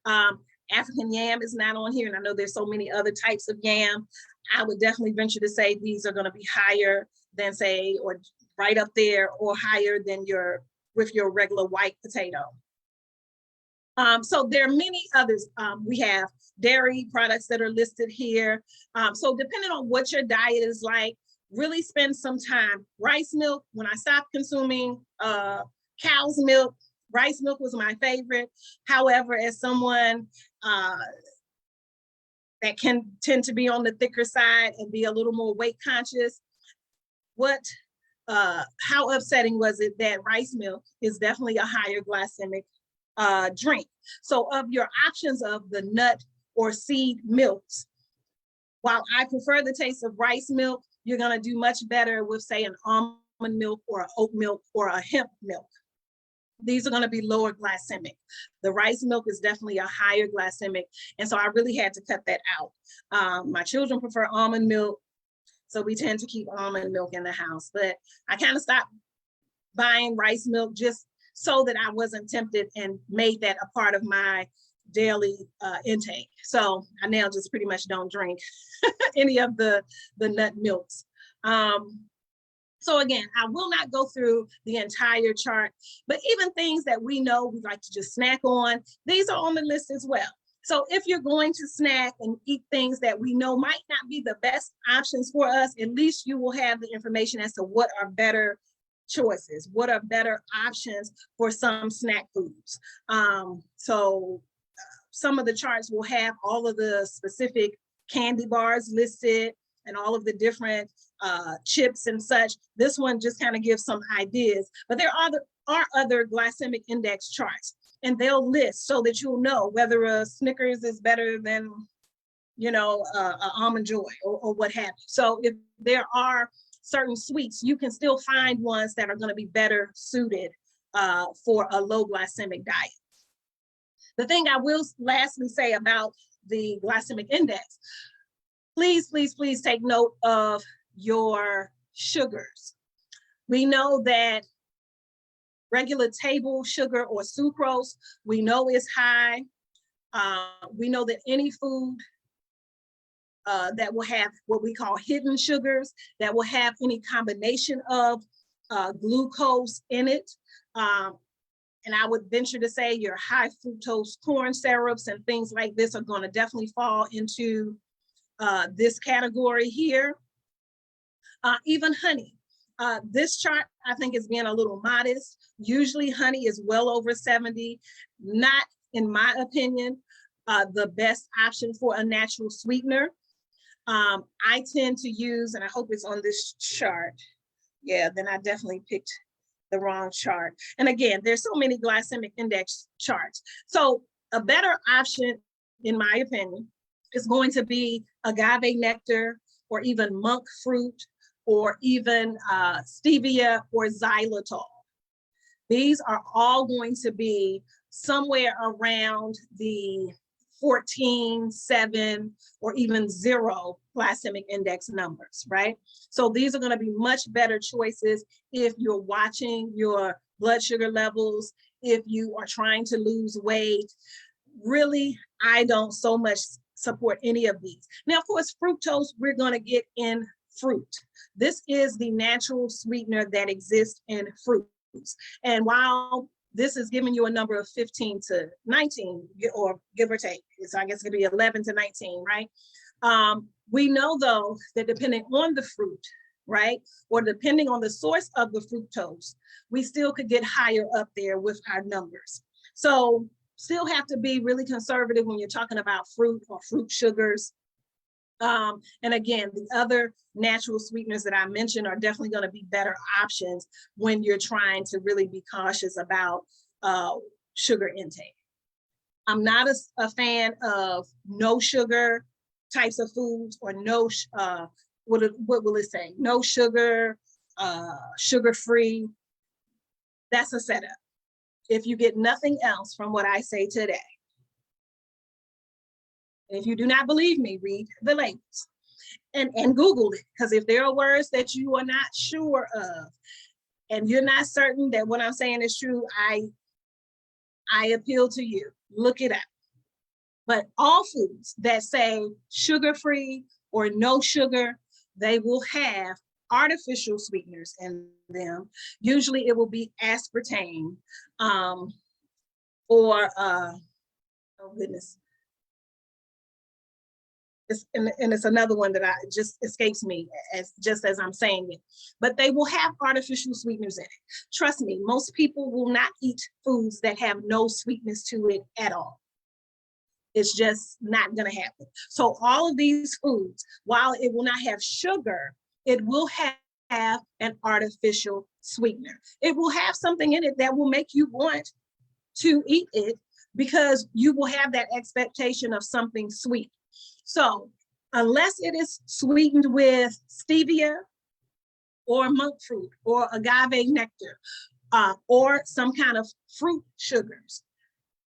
African yam is not on here, and I know there's so many other types of yam. I would definitely venture to say these are going to be higher than, say, or right up there or higher than with your regular white potato. So there are many others. We have dairy products that are listed here. So depending on what your diet is like, really spend some time. Rice milk, when I stopped consuming cow's milk, rice milk was my favorite. However, as someone that can tend to be on the thicker side and be a little more weight conscious, how upsetting was it that rice milk is definitely a higher glycemic drink? So of your options of the nut or seed milks, while I prefer the taste of rice milk, you're gonna do much better with, say, an almond milk or an oat milk or a hemp milk. These are going to be lower glycemic. The rice milk is definitely a higher glycemic. And so I really had to cut that out. My children prefer almond milk, so we tend to keep almond milk in the house. But I kind of stopped buying rice milk just so that I wasn't tempted and made that a part of my daily intake. So I now just pretty much don't drink any of the nut milks. So again, I will not go through the entire chart, but even things that we know we like to just snack on, these are on the list as well. So if you're going to snack and eat things that we know might not be the best options for us, at least you will have the information as to what are better choices? What are better options for some snack foods? So some of the charts will have all of the specific candy bars listed and all of the different chips and such. This one just kind of gives some ideas, but there are other glycemic index charts, and they'll list so that you'll know whether a Snickers is better than, you know, a Almond Joy or what have you. So if there are certain sweets, you can still find ones that are going to be better suited for a low glycemic diet. The thing I will lastly say about the glycemic index, please, please, please take note of your sugars. We know that regular table sugar or sucrose, we know is high. We know that any food that will have what we call hidden sugars, that will have any combination of glucose in it. And I would venture to say your high fructose corn syrups and things like this are going to definitely fall into this category here. Even honey. This chart, I think, is being a little modest. Usually honey is well over 70, not, in my opinion, the best option for a natural sweetener. I tend to use, and I hope it's on this chart. Yeah, then I definitely picked the wrong chart. And again, there's so many glycemic index charts. So a better option, in my opinion, is going to be agave nectar, or even monk fruit, or even stevia or xylitol. These are all going to be somewhere around the 14, 7, or even 0 glycemic index numbers, right? So these are going to be much better choices if you're watching your blood sugar levels, if you are trying to lose weight. Really, I don't so much support any of these. Now, of course, fructose, we're going to get in fruit. This is the natural sweetener that exists in fruits. And while this is giving you a number of 15 to 19, or give or take, so I guess it could be 11 to 19, right? We know, though, that depending on the fruit, right, or depending on the source of the fructose, we still could get higher up there with our numbers. So still have to be really conservative when you're talking about fruit or fruit sugars. And again, the other natural sweeteners that I mentioned are definitely going to be better options when you're trying to really be cautious about sugar intake. I'm not a fan of no sugar types of foods, or no, what will it say? No sugar, sugar-free. That's a setup. If you get nothing else from what I say today, if you do not believe me, read the labels and Google it. Because if there are words that you are not sure of, and you're not certain that what I'm saying is true, I appeal to you, look it up. But all foods that say sugar-free or no sugar, they will have artificial sweeteners in them. Usually it will be aspartame, or, oh goodness. And it's another one that just escapes me just as I'm saying it, but they will have artificial sweeteners in it. Trust me, most people will not eat foods that have no sweetness to it at all. It's just not going to happen. So all of these foods, while it will not have sugar, it will have an artificial sweetener. It will have something in it that will make you want to eat it, because you will have that expectation of something sweet. So unless it is sweetened with stevia or monk fruit or agave nectar, or some kind of fruit sugars,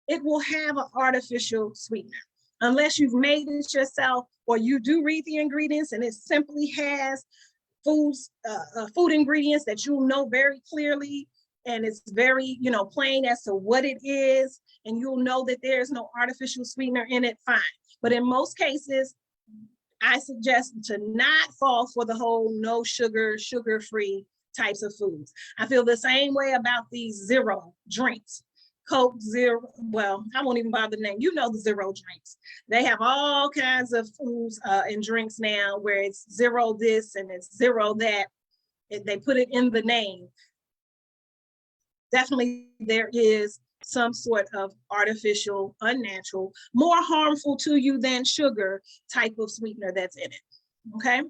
it will have an artificial sweetener. Unless you've made it yourself, or you do read the ingredients and it simply has food ingredients that you'll know very clearly, and it's very, plain as to what it is, and you'll know that there's no artificial sweetener in it, fine. But in most cases, I suggest to not fall for the whole no sugar, sugar-free types of foods. I feel the same way about these zero drinks. Coke Zero, well, I won't even bother the name. You know the zero drinks. They have all kinds of foods and drinks now where it's zero this and it's zero that. They put it in the name. definitely there is some sort of artificial, unnatural, more harmful to you than sugar type of sweetener that's in it, okay?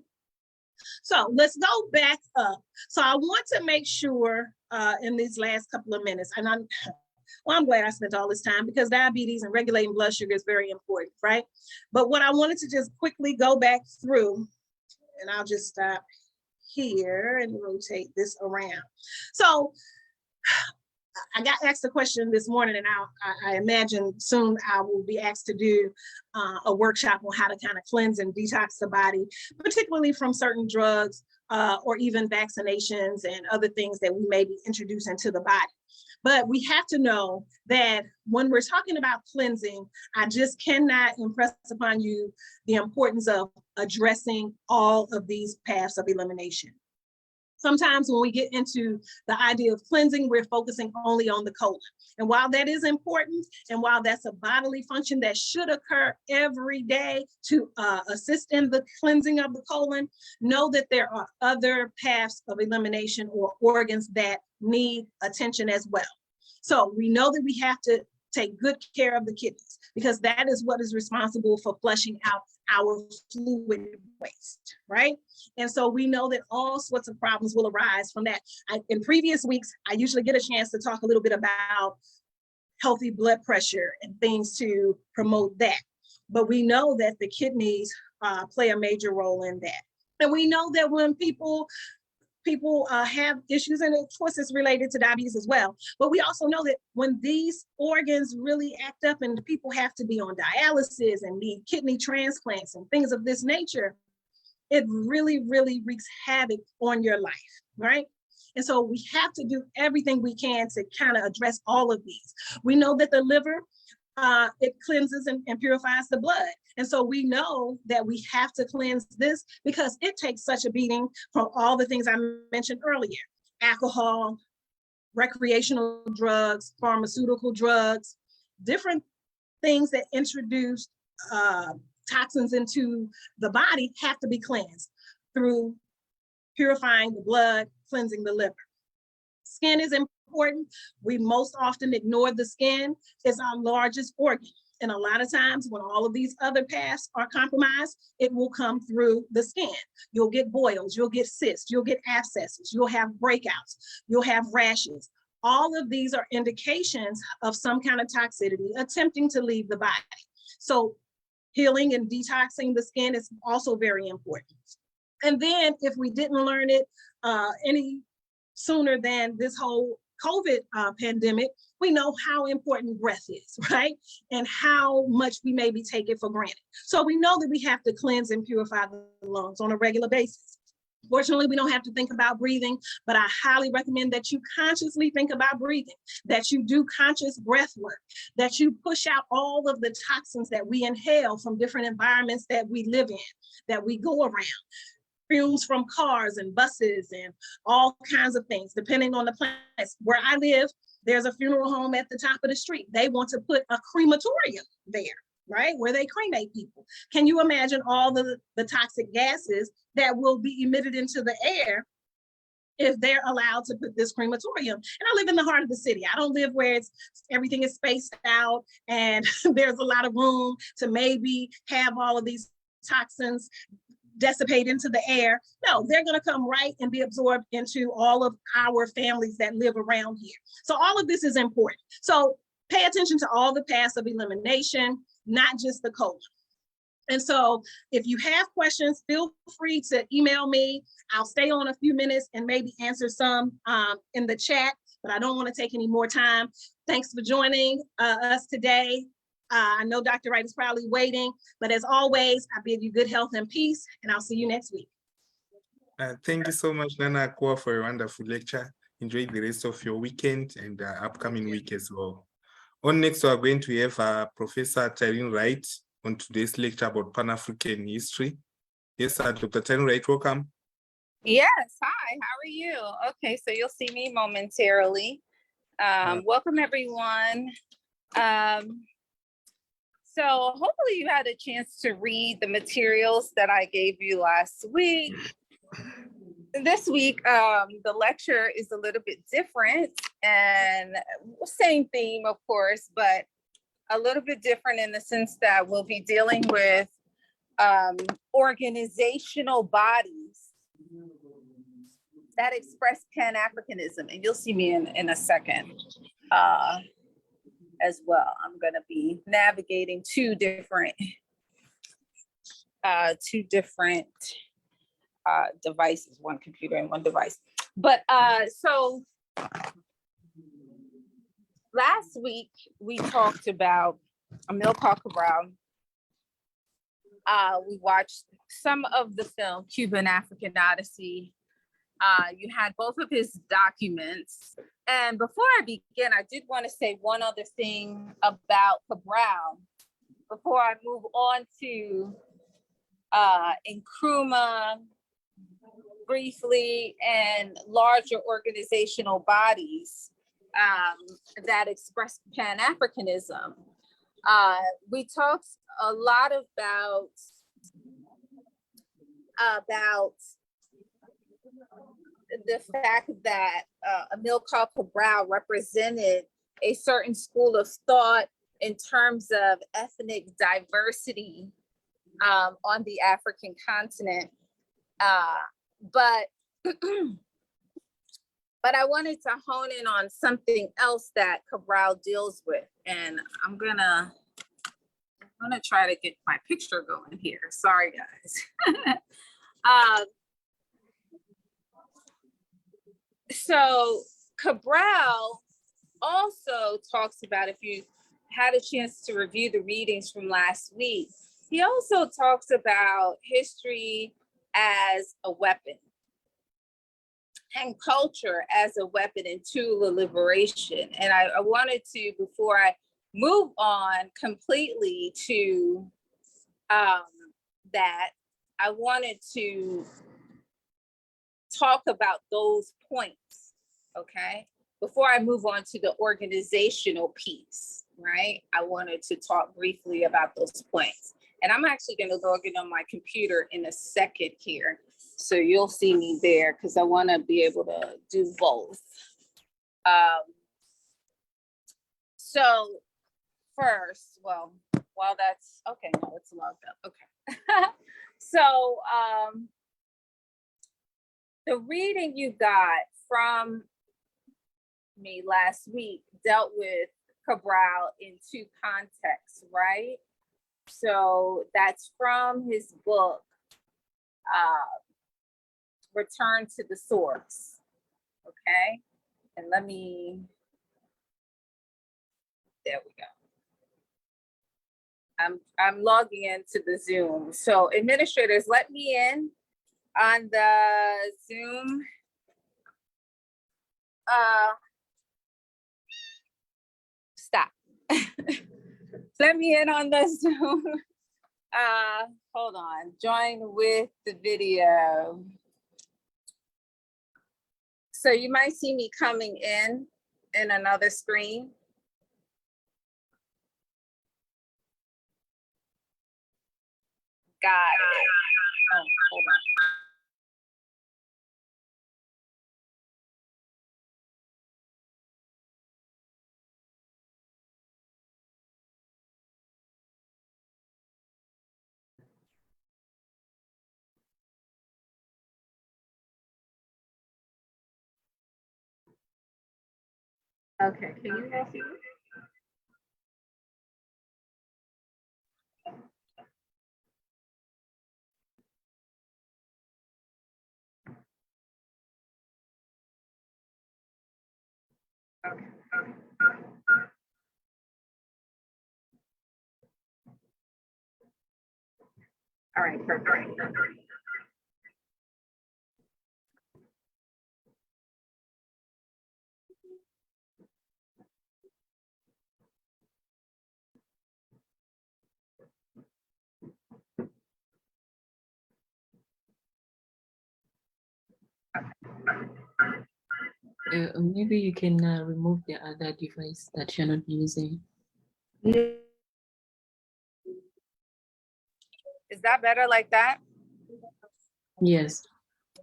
So let's go back up. So I want to make sure in these last couple of minutes, and I'm glad I spent all this time because diabetes and regulating blood sugar is very important, right? But what I wanted to just quickly go back through, and I'll just stop here and rotate this around. So I got asked a question this morning, and I imagine soon I will be asked to do a workshop on how to kind of cleanse and detox the body, particularly from certain drugs or even vaccinations and other things that we may be introducing to the body. But we have to know that when we're talking about cleansing, I just cannot impress upon you the importance of addressing all of these paths of elimination. Sometimes when we get into the idea of cleansing, we're focusing only on the colon. And while that is important, and while that's a bodily function that should occur every day to assist in the cleansing of the colon, know that there are other paths of elimination or organs that need attention as well. So we know that we have to take good care of the kidneys because that is what is responsible for flushing out our fluid waste, right? And so we know that all sorts of problems will arise from that. In previous weeks, I usually get a chance to talk a little bit about healthy blood pressure and things to promote that. But we know that the kidneys play a major role in that. And we know that when people have issues, and of course it's related to diabetes as well, but we also know that when these organs really act up and people have to be on dialysis and need kidney transplants and things of this nature, it really, really wreaks havoc on your life, right? And so we have to do everything we can to kind of address all of these. We know that the liver, it cleanses and purifies the blood. And so we know that we have to cleanse this because it takes such a beating from all the things I mentioned earlier: alcohol, recreational drugs, pharmaceutical drugs, different things that introduce toxins into the body have to be cleansed through purifying the blood, cleansing the liver. Skin is important. We most often ignore the skin. It's our largest organ. And a lot of times when all of these other paths are compromised, it will come through the skin. You'll get boils, you'll get cysts, you'll get abscesses, you'll have breakouts, you'll have rashes. All of these are indications of some kind of toxicity attempting to leave the body. So healing and detoxing the skin is also very important. And then if we didn't learn it any sooner than this whole COVID pandemic, we know how important breath is, right? And how much we maybe take it for granted. So we know that we have to cleanse and purify the lungs on a regular basis. Fortunately, we don't have to think about breathing, but I highly recommend that you consciously think about breathing, that you do conscious breath work, that you push out all of the toxins that we inhale from different environments that we live in, that we go around. Fumes from cars and buses and all kinds of things, depending on the place. Where I live, there's a funeral home at the top of the street. They want to put a crematorium there, right? Where they cremate people. Can you imagine all the toxic gases that will be emitted into the air if they're allowed to put this crematorium? And I live in the heart of the city. I don't live where everything is spaced out and there's a lot of room to maybe have all of these toxins dissipate into the air. No, they're going to come right and be absorbed into all of our families that live around here. So all of this is important. So pay attention to all the paths of elimination, not just the colon. And so if you have questions, feel free to email me. I'll stay on a few minutes and maybe answer some in the chat, but I don't want to take any more time. Thanks for joining us today. I know Dr. Wright is probably waiting, but as always, I bid you good health and peace, and I'll see you next week. Thank you so much, Nana Akua, for a wonderful lecture. Enjoy the rest of your weekend and upcoming week as well. On next, we are going to have Professor Tyrone Wright on today's lecture about Pan-African history. Yes, Dr. Tyrone Wright, welcome. Yes, hi, how are you? Okay, so you'll see me momentarily. Welcome, everyone. So hopefully you had a chance to read the materials that I gave you last week. This week, the lecture is a little bit different. and same theme, of course, but a little bit different in the sense that we'll be dealing with organizational bodies that express Pan-Africanism. And you'll see me in a second as well. I'm going to be navigating two different devices, one computer and one device. But so last week we talked about Amilcar Cabral. We watched some of the film Cuban African Odyssey. You had both of his documents. And before I begin, I did want to say one other thing about Cabral before I move on to Nkrumah briefly and larger organizational bodies that express Pan-Africanism. We talked a lot about the fact that Amilcar Cabral represented a certain school of thought in terms of ethnic diversity on the African continent. But I wanted to hone in on something else that Cabral deals with. And I'm gonna try to get my picture going here. Sorry, guys. So Cabral also talks about, if you had a chance to review the readings from last week, he also talks about history as a weapon and culture as a weapon and tool of liberation. And I wanted to, before I move on completely to that, I wanted to talk about those points, okay? Before I move on to the organizational piece, right? I wanted to talk briefly about those points. And I'm actually going to log in on my computer in a second here. So you'll see me there because I want to be able to do both. So first, well, while that's, okay, no, it's logged up, okay. So the reading you got from me last week dealt with Cabral in two contexts, right? So that's from his book, Return to the Source, okay? And let me, there we go. I'm logging into the Zoom. So administrators, let me in on the Zoom. Stop. Let me in on the Zoom. Hold on, join with the video. So you might see me coming in another screen. Got it. Oh, hold on. Okay, can you guys see me? Okay. All right, perfect. Maybe you can remove the other device that you're not using. Is that better like that? Yes.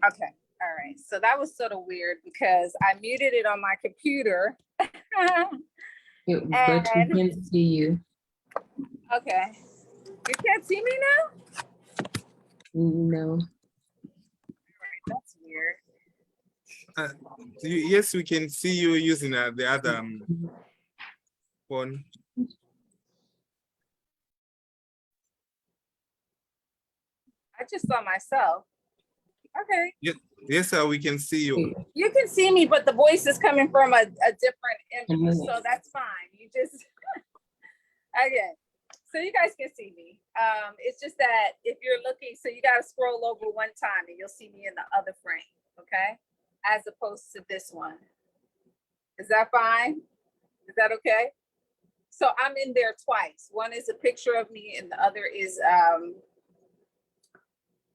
Okay, All right, so that was sort of weird because I muted it on my computer. Yeah, but we can see you. Okay, you can't see me now? No. That's weird. Yes, we can see you using the other phone. I just saw myself. Okay. Yes, sir, we can see you. You can see me, but the voice is coming from a different image, so that's fine. You just, okay. So you guys can see me. It's just that if you're looking, so you gotta scroll over one time and you'll see me in the other frame, okay? As opposed to this one. Is that fine? Is that okay? So I'm in there twice. One is a picture of me and the other is,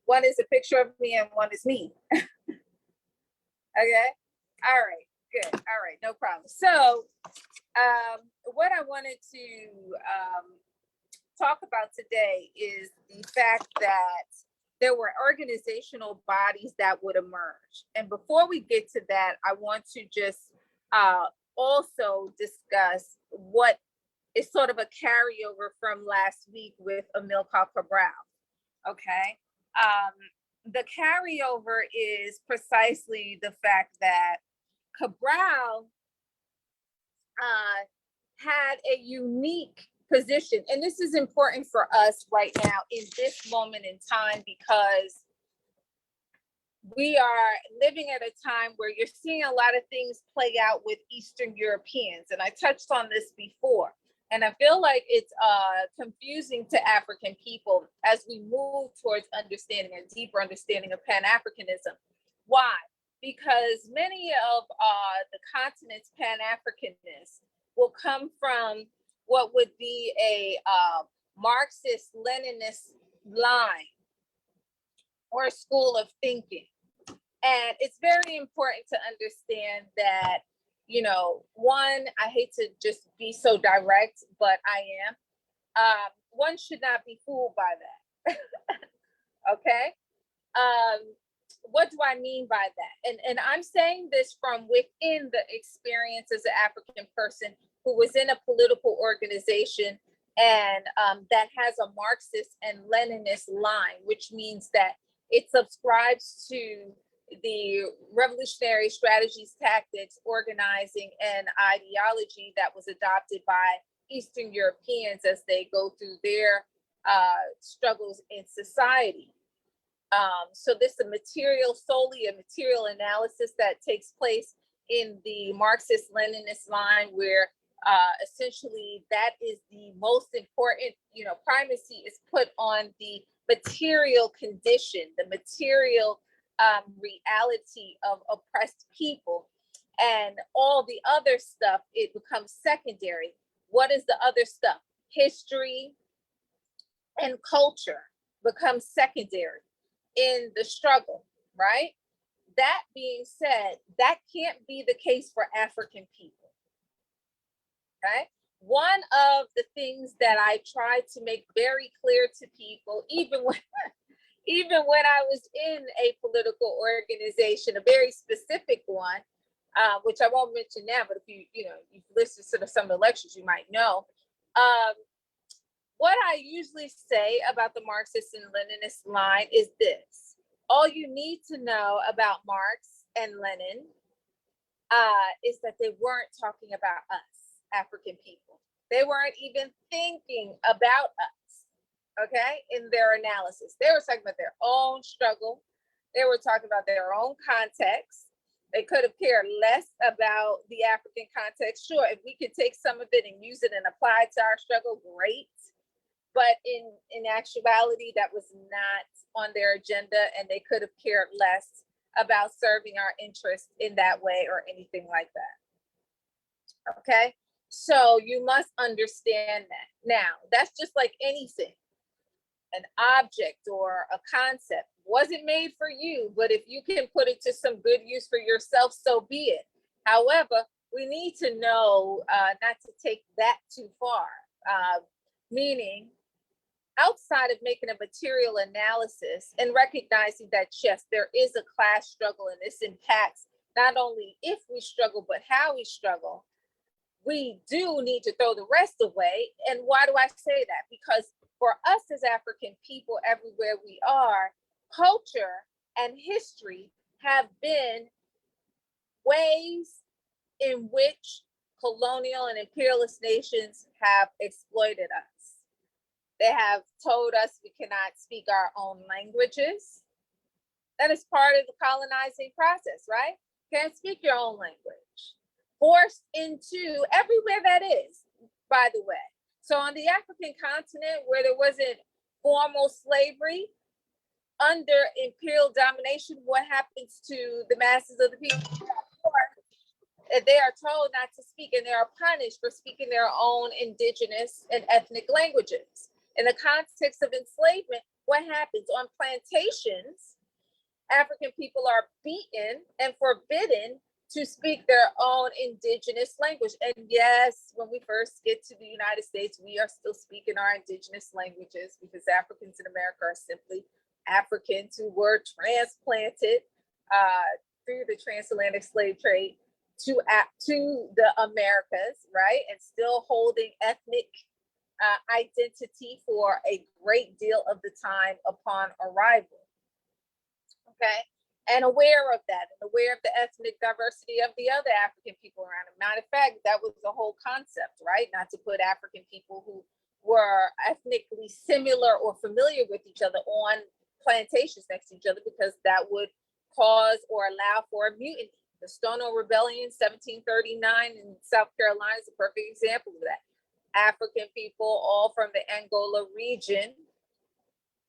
one is a picture of me and one is me. Okay, all right, good, all right, no problem. So what I wanted to talk about today is the fact that there were organizational bodies that would emerge. And before we get to that, I want to just also discuss what is sort of a carryover from last week with Amilcar Cabral, okay? The carryover is precisely the fact that Cabral had a unique position. And this is important for us right now in this moment in time, because we are living at a time where you're seeing a lot of things play out with Eastern Europeans. And I touched on this before. And I feel like it's confusing to African people as we move towards understanding a deeper understanding of Pan-Africanism. Why? Because many of the continent's Pan-Africanists will come from what would be a Marxist-Leninist line or a school of thinking. And it's very important to understand that, you know, one, I hate to just be so direct, but I am. One should not be fooled by that. Okay? What do I mean by that? And I'm saying this from within the experience as an African person who was in a political organization and that has a Marxist and Leninist line, which means that it subscribes to the revolutionary strategies, tactics, organizing, and ideology that was adopted by Eastern Europeans as they go through their struggles in society. So this is solely a material analysis that takes place in the Marxist-Leninist line, where essentially that is the most important, you know, primacy is put on the material condition, the material reality of oppressed people, and all the other stuff, it becomes secondary. What is the other stuff? History and culture becomes secondary in the struggle, right? That being said, that can't be the case for African people, okay? One of the things that I tried to make very clear to people, even when I was in a political organization, a very specific one, which I won't mention now, but if you've listened to some of the lectures, you might know. What I usually say about the Marxist and Leninist line is this: all you need to know about Marx and Lenin is that they weren't talking about us, African people. They weren't even thinking about us, okay, in their analysis. They were talking about their own struggle. They were talking about their own context. They could have cared less about the African context. Sure, if we could take some of it and use it and apply it to our struggle, great. But in actuality, that was not on their agenda, and they could have cared less about serving our interests in that way or anything like that. Okay, so you must understand that. Now, that's just like anything. An object or a concept wasn't made for you, but if you can put it to some good use for yourself, so be it. However, we need to know not to take that too far, meaning outside of making a material analysis and recognizing that, yes, there is a class struggle and this impacts not only if we struggle, but how we struggle, we do need to throw the rest away. And why do I say that? Because for us as African people, everywhere we are, culture and history have been ways in which colonial and imperialist nations have exploited us. They have told us we cannot speak our own languages. That is part of the colonizing process, right? Can't speak your own language. Forced into everywhere that is, by the way. So on the African continent where there wasn't formal slavery, under imperial domination, what happens to the masses of the people? They are told not to speak and they are punished for speaking their own indigenous and ethnic languages. In the context of enslavement, what happens on plantations? African people are beaten and forbidden to speak their own indigenous language. And yes, when we first get to the United States, we are still speaking our indigenous languages because Africans in America are simply Africans who were transplanted through the transatlantic slave trade to the Americas, right? And still holding ethnic identity for a great deal of the time upon arrival. Okay, and aware of that, and aware of the ethnic diversity of the other African people around them. Matter of fact, that was the whole concept, right? Not to put African people who were ethnically similar or familiar with each other on plantations next to each other, because that would cause or allow for a mutiny. The Stonewall Rebellion, 1739 in South Carolina is a perfect example of that. African people, all from the Angola region,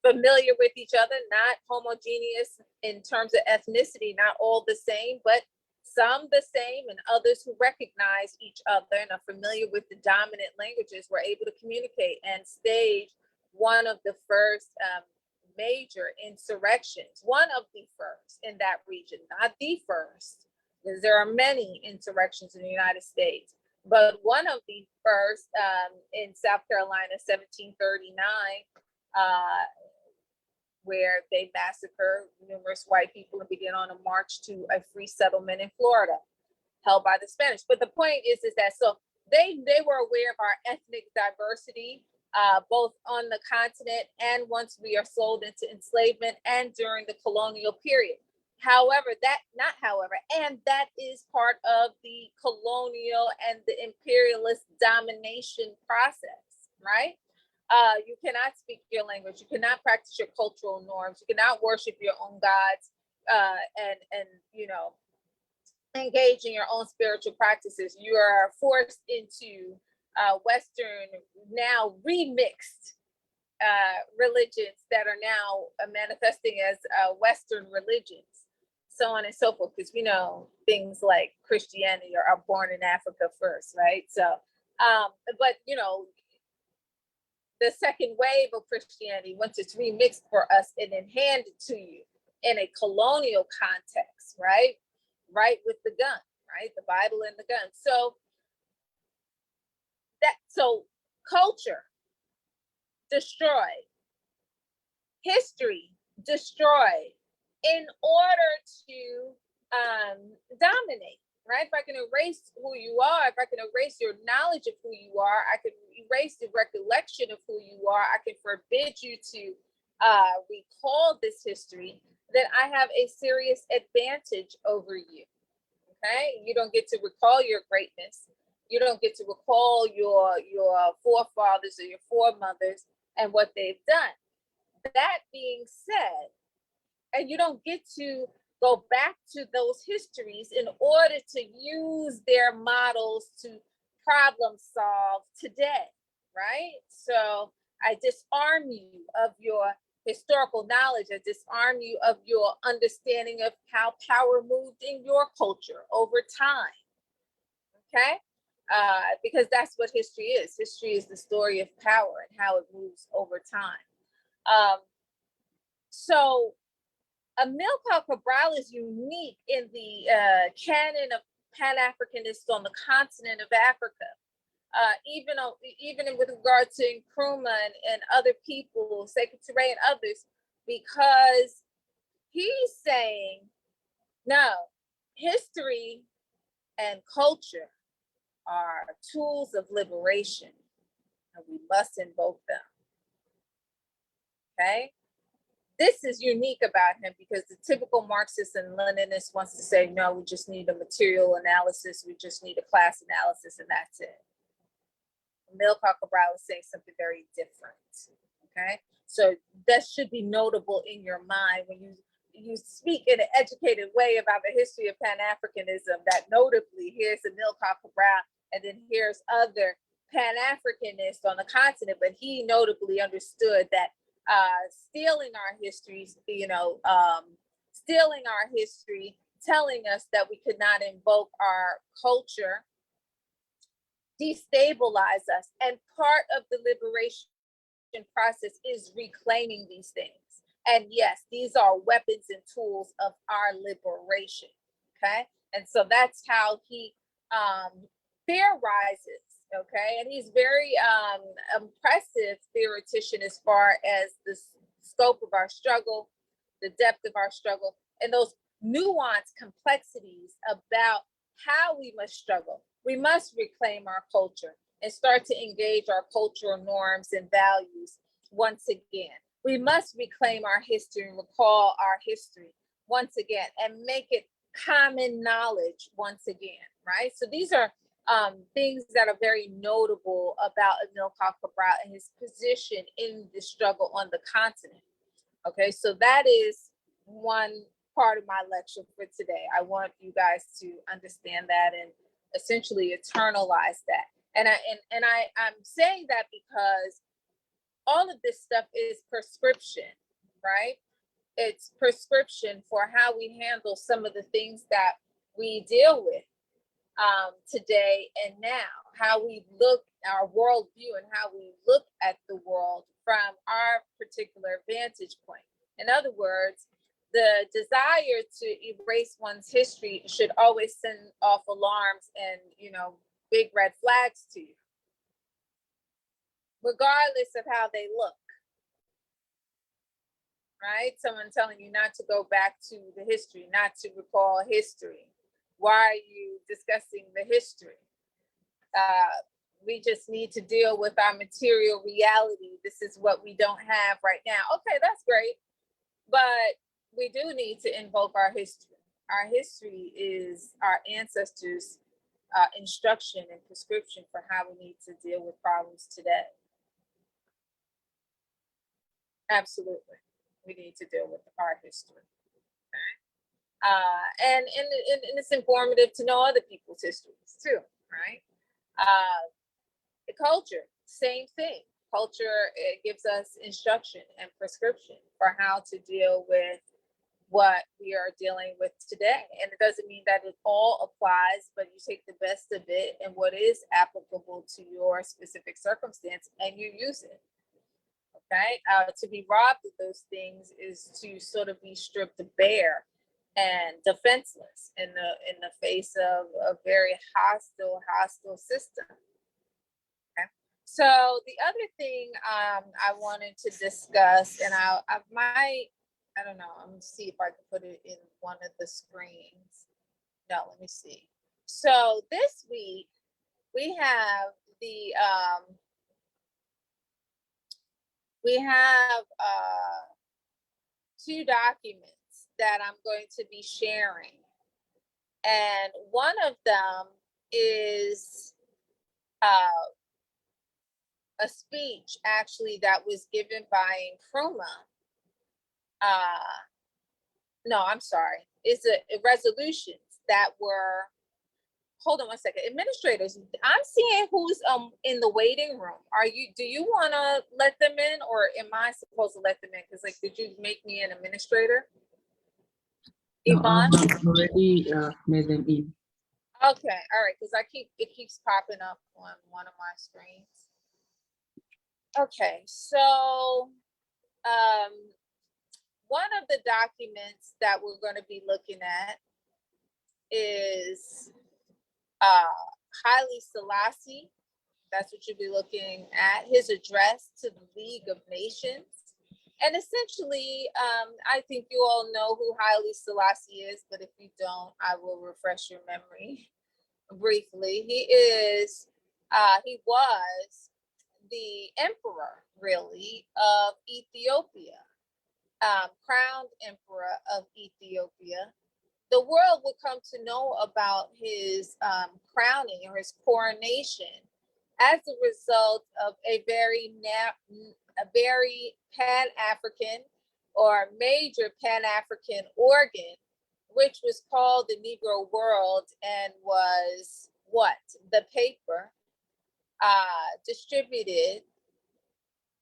familiar with each other, not homogeneous in terms of ethnicity, not all the same, but some the same, and others who recognize each other and are familiar with the dominant languages were able to communicate and stage one of the first major insurrections, one of the first in that region, not the first, because there are many insurrections in the United States, but one of the first in South Carolina, 1739, where they massacre numerous white people and begin on a march to a free settlement in Florida, held by the Spanish. But the point is that so they were aware of our ethnic diversity, both on the continent and once we are sold into enslavement and during the colonial period. And that is part of the colonial and the imperialist domination process, right? You cannot speak your language. You cannot practice your cultural norms. You cannot worship your own gods, and engage in your own spiritual practices. You are forced into Western, now remixed religions that are now manifesting as Western religions, so on and so forth. Because we know things like Christianity are born in Africa first, right? So, but the second wave of Christianity, once it's remixed for us and then handed to you in a colonial context, right? Right with the gun, right? The Bible and the gun. So culture destroyed, history destroyed in order to dominate. Right? If I can erase who you are, if I can erase your knowledge of who you are, I can erase the recollection of who you are, I can forbid you to recall this history, then I have a serious advantage over you. Okay? You don't get to recall your greatness. You don't get to recall your forefathers or your foremothers and what they've done. That being said, and you don't get to go back to those histories in order to use their models to problem solve today, right? So I disarm you of your historical knowledge. I disarm you of your understanding of how power moved in your culture over time, okay? Because that's what history is. History is the story of power and how it moves over time. So Amilcar Cabral is unique in the canon of Pan-Africanists on the continent of Africa. even with regard to Nkrumah and other people, Sekou Touré and others, because he's saying, no, history and culture are tools of liberation, and we must invoke them. Okay? This is unique about him because the typical Marxist and Leninist wants to say, no, we just need a material analysis, we just need a class analysis, and that's it. Amilcar Cabral is saying something very different. Okay? So that should be notable in your mind when you speak in an educated way about the history of Pan-Africanism, that notably here's Amilcar Cabral, and then here's other Pan-Africanists on the continent, but he notably understood that stealing our histories, stealing our history, telling us that we could not invoke our culture, destabilize us. And part of the liberation process is reclaiming these things. And yes, these are weapons and tools of our liberation. Okay. And so that's how he theorizes. Okay. And he's very impressive theoretician as far as the scope of our struggle, the depth of our struggle, and those nuanced complexities about how we must struggle. We must reclaim our culture and start to engage our cultural norms and values once again. We must reclaim our history and recall our history once again and make it common knowledge once again, right? So these are things that are very notable about Amilcar Cabral and his position in the struggle on the continent. Okay, so that is one part of my lecture for today. I want you guys to understand that and essentially internalize that. And I'm saying that because all of this stuff is prescription, right? It's prescription for how we handle some of the things that we deal with today and now, how we look, our worldview, and how we look at the world from our particular vantage point. In other words, the desire to erase one's history should always send off alarms and, big red flags to you, regardless of how they look, right? Someone telling you not to go back to the history, not to recall history. Why are you discussing the history? We just need to deal with our material reality. This is what we don't have right now. Okay, that's great. But we do need to invoke our history. Our history is our ancestors' instruction and prescription for how we need to deal with problems today. Absolutely. We need to deal with our history. Okay? And it's informative to know other people's histories too, right? The culture, same thing. Culture, it gives us instruction and prescription for how to deal with what we are dealing with today. And it doesn't mean that it all applies, but you take the best of it and what is applicable to your specific circumstance and you use it. Okay? To be robbed of those things is to sort of be stripped bare and defenseless in the face of a very hostile system. Okay. So the other thing I wanted to discuss, and I don't know, let me see if I can put it in one of the screens. No, let me see. So this week we have the two documents that I'm going to be sharing. And one of them is a speech actually that was given by Nkrumah. No, I'm sorry. It's a resolutions that were, hold on one second. Administrators, I'm seeing who's in the waiting room. Do you want to let them in or am I supposed to let them in? Because did you make me an administrator? No, Yvonne? I have already made them in. Okay, all right, because it keeps popping up on one of my screens. Okay, so one of the documents that we're going to be looking at is Haile Selassie That's what you'll be looking at. His address to the League of Nations. And essentially, I think you all know who Haile Selassie is, but if you don't, I will refresh your memory briefly. He was the emperor, really, of Ethiopia, crowned emperor of Ethiopia. The world would come to know about his crowning or his coronation as a result of a very Pan-African or major Pan-African organ, which was called the Negro World and was what? The paper distributed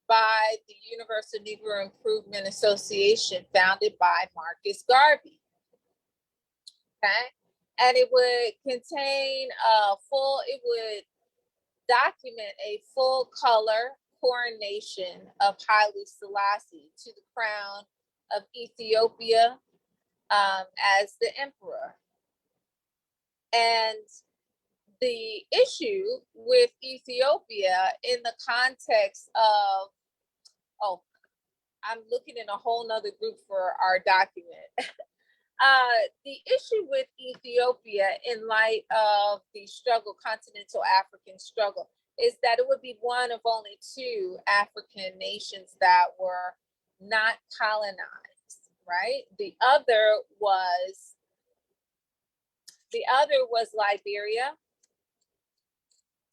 by the Universal Negro Improvement Association, founded by Marcus Garvey. Okay, and it would contain it would document a full color coronation of Haile Selassie to the crown of Ethiopia as the emperor. And the issue with Ethiopia in the context of, oh, I'm looking in a whole nother group for our document. The issue with Ethiopia in light of the struggle, continental African struggle, is that it would be one of only 2 African nations that were not colonized, right? The other was Liberia,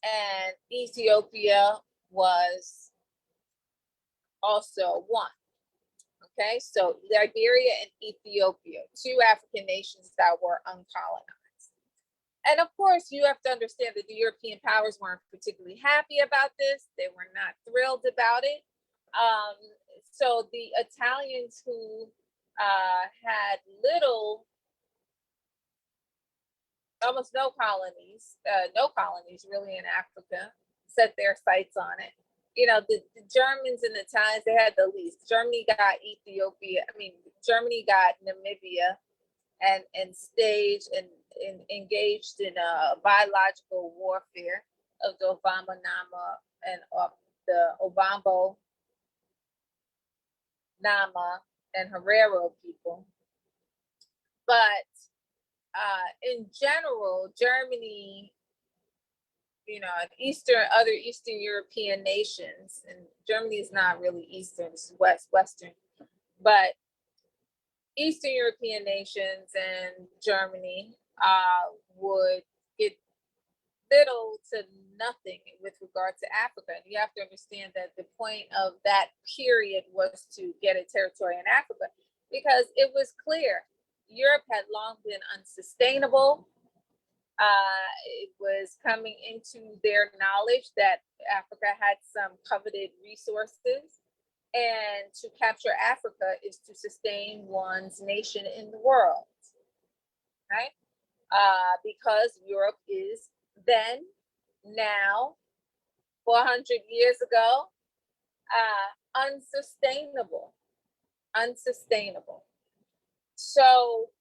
and Ethiopia was also one. Okay, so Liberia and Ethiopia, 2 African nations that were uncolonized. And of course, you have to understand that the European powers weren't particularly happy about this. They were not thrilled about it. So the Italians, who had almost no colonies really in Africa, set their sights on it. You know, the Germans and the Italians, they had the least. Germany got Namibia and staged and engaged in a biological warfare of the Obama Nama and the Obambo Nama and Herero people. But in general, Germany, you know, and other Eastern European nations, and Germany is not really Eastern, it's Western, but Eastern European nations and Germany would get little to nothing with regard to Africa. And you have to understand that the point of that period was to get a territory in Africa, because it was clear Europe had long been unsustainable. It was coming into their knowledge that Africa had some coveted resources, and to capture Africa is to sustain one's nation in the world, right? Because Europe is then, now, 400 years ago, unsustainable. So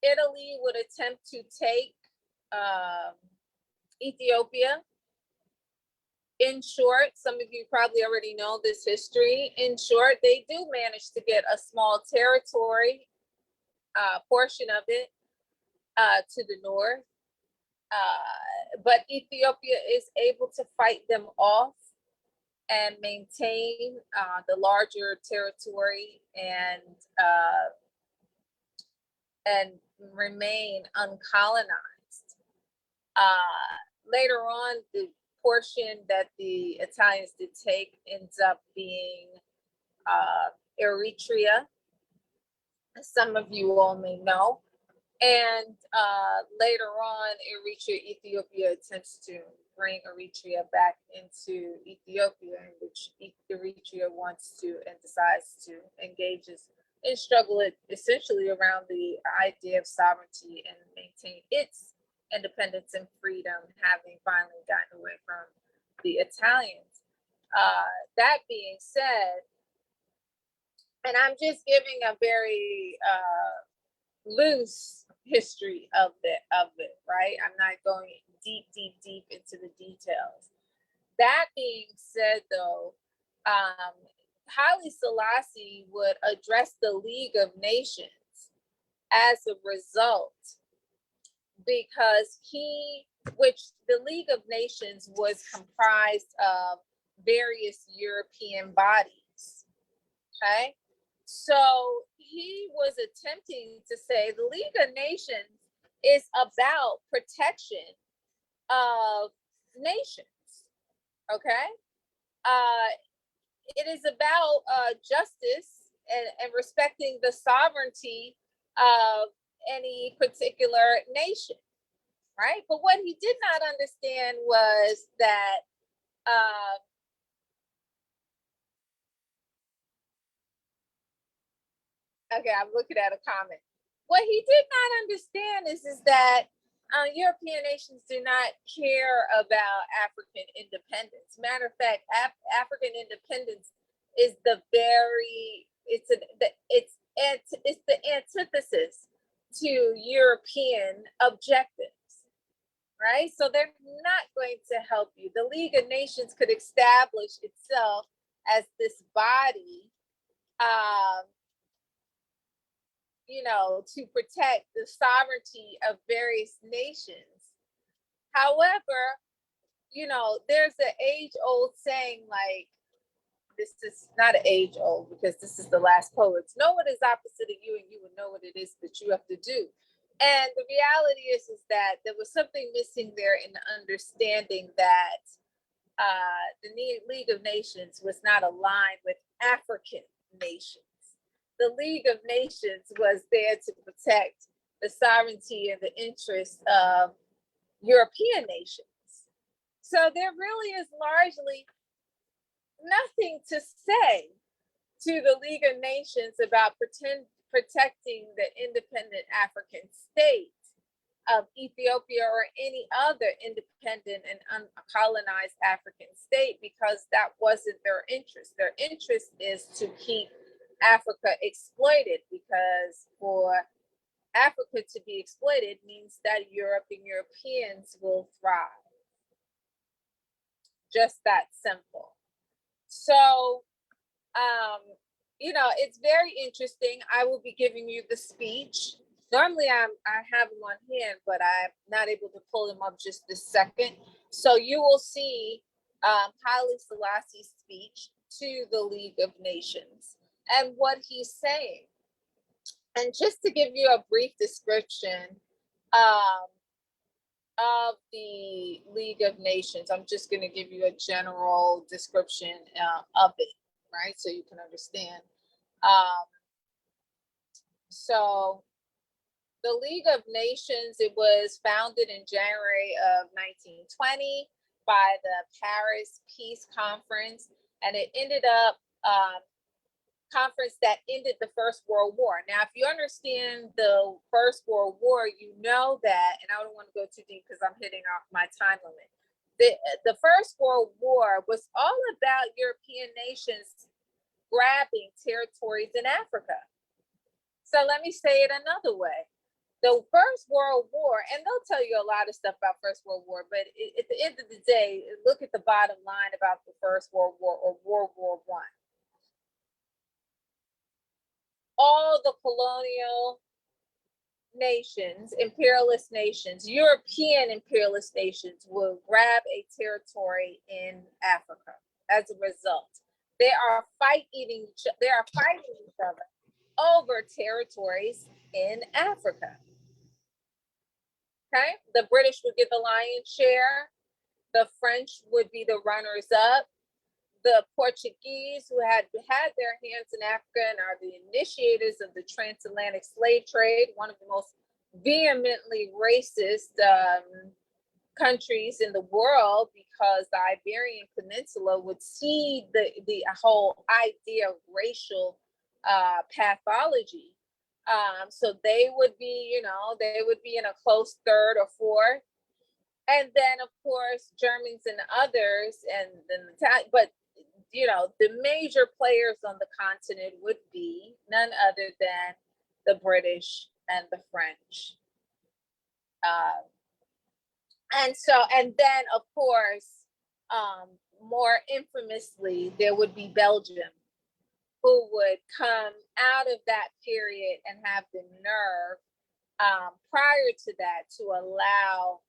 Italy would attempt to take Ethiopia. In short, some of you probably already know this history. In short, they do manage to get a small territory, portion of it, to the north. But Ethiopia is able to fight them off and maintain the larger territory and remain uncolonized. Later on, the portion that the Italians did take ends up being Eritrea, as some of you all may know. And later on, Ethiopia attempts to bring Eritrea back into Ethiopia, in which Eritrea wants to and decides to engage in struggle essentially around the idea of sovereignty and maintain its independence and freedom, having finally gotten away from the Italians. That being said, and I'm just giving a very loose history of it, right? I'm not going deep into the details. That being said, though, Haile Selassie would address the League of Nations as a result, because which the League of Nations was comprised of various European bodies, okay? So he was attempting to say the League of Nations is about protection of nations, okay? It is about justice and respecting the sovereignty of any particular nation, right? But what he did not understand was that okay, I'm looking at a comment. What he did not understand is that European nations do not care about African independence. Matter of fact, African independence is the antithesis to European objectives, right? So they're not going to help you. The League of Nations could establish itself as this body, to protect the sovereignty of various nations. However, there's an age-old saying, like, this is not an age-old because this is the last poets. Know what is opposite of you and you will know what it is that you have to do. And the reality is that there was something missing there in the understanding that the League of Nations was not aligned with African nations. The League of Nations was there to protect the sovereignty and the interests of European nations. So there really is largely nothing to say to the League of Nations about protecting the independent African state of Ethiopia or any other independent and uncolonized African state, because that wasn't their interest. Their interest is to keep Africa exploited, because for Africa to be exploited means that Europe and Europeans will thrive. Just that simple. So, it's very interesting. I will be giving you the speech. Normally I have them on hand, but I'm not able to pull them up just this second. So you will see Haile Selassie's speech to the League of Nations and what he's saying. And just to give you a brief description of the League of Nations, I'm just going to give you a general description of it, right? So you can understand. So the League of Nations, it was founded in January of 1920 by the Paris Peace Conference, and it ended up conference that ended the First World War. Now, if you understand the First World War, you know that, and I don't want to go too deep because I'm hitting off my time limit. The First World War was all about European nations grabbing territories in Africa. So let me say it another way. The First World War, and they'll tell you a lot of stuff about First World War, but at the end of the day, look at the bottom line about the First World War or World War I. All the colonial nations, imperialist nations, European imperialist nations will grab a territory in Africa. As a result, they are fighting each other over territories in Africa. Okay, the British would get the lion's share. The French would be the runners up. The Portuguese, who had their hands in Africa and are the initiators of the transatlantic slave trade, one of the most vehemently racist countries in the world, because the Iberian Peninsula would see the whole idea of racial pathology. So they would be, in a close third or fourth. And then, of course, Germans and others, and then but the major players on the continent would be none other than the British and the French. And so, and then of course, more infamously, there would be Belgium, who would come out of that period and have the nerve prior to that to allow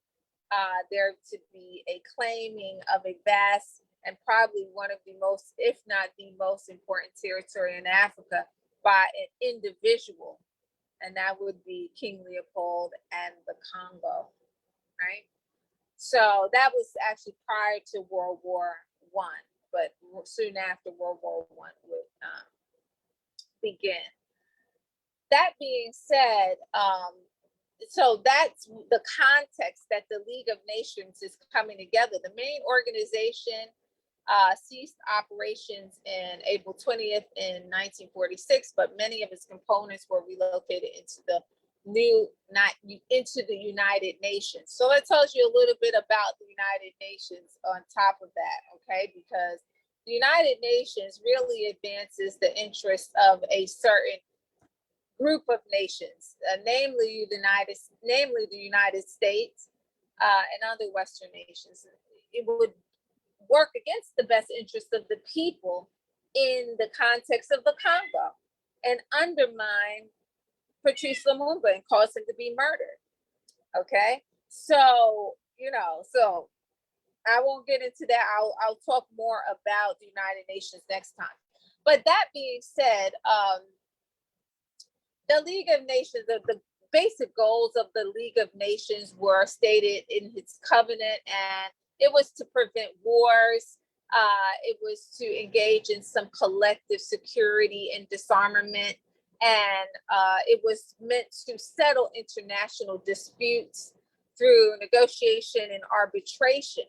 there to be a claiming of a vast and probably one of the most, if not the most important territory in Africa by an individual. And that would be King Leopold and the Congo, right? So that was actually prior to World War I, but soon after World War I would begin. That being said, so that's the context that the League of Nations is coming together. The main organization ceased operations in April 20th in 1946, but many of its components were relocated into the United Nations. So that tells you a little bit about the United Nations on top of that, okay? Because the United Nations really advances the interests of a certain group of nations, namely the United States and other Western nations. It would work against the best interests of the people in the context of the Congo and undermine Patrice Lumumba and cause him to be murdered. Okay, so so I won't get into that. I'll talk more about the United Nations next time. But that being said, the League of Nations, the basic goals of the League of Nations were stated in its covenant, and it was to prevent wars. It was to engage in some collective security and disarmament. And it was meant to settle international disputes through negotiation and arbitration.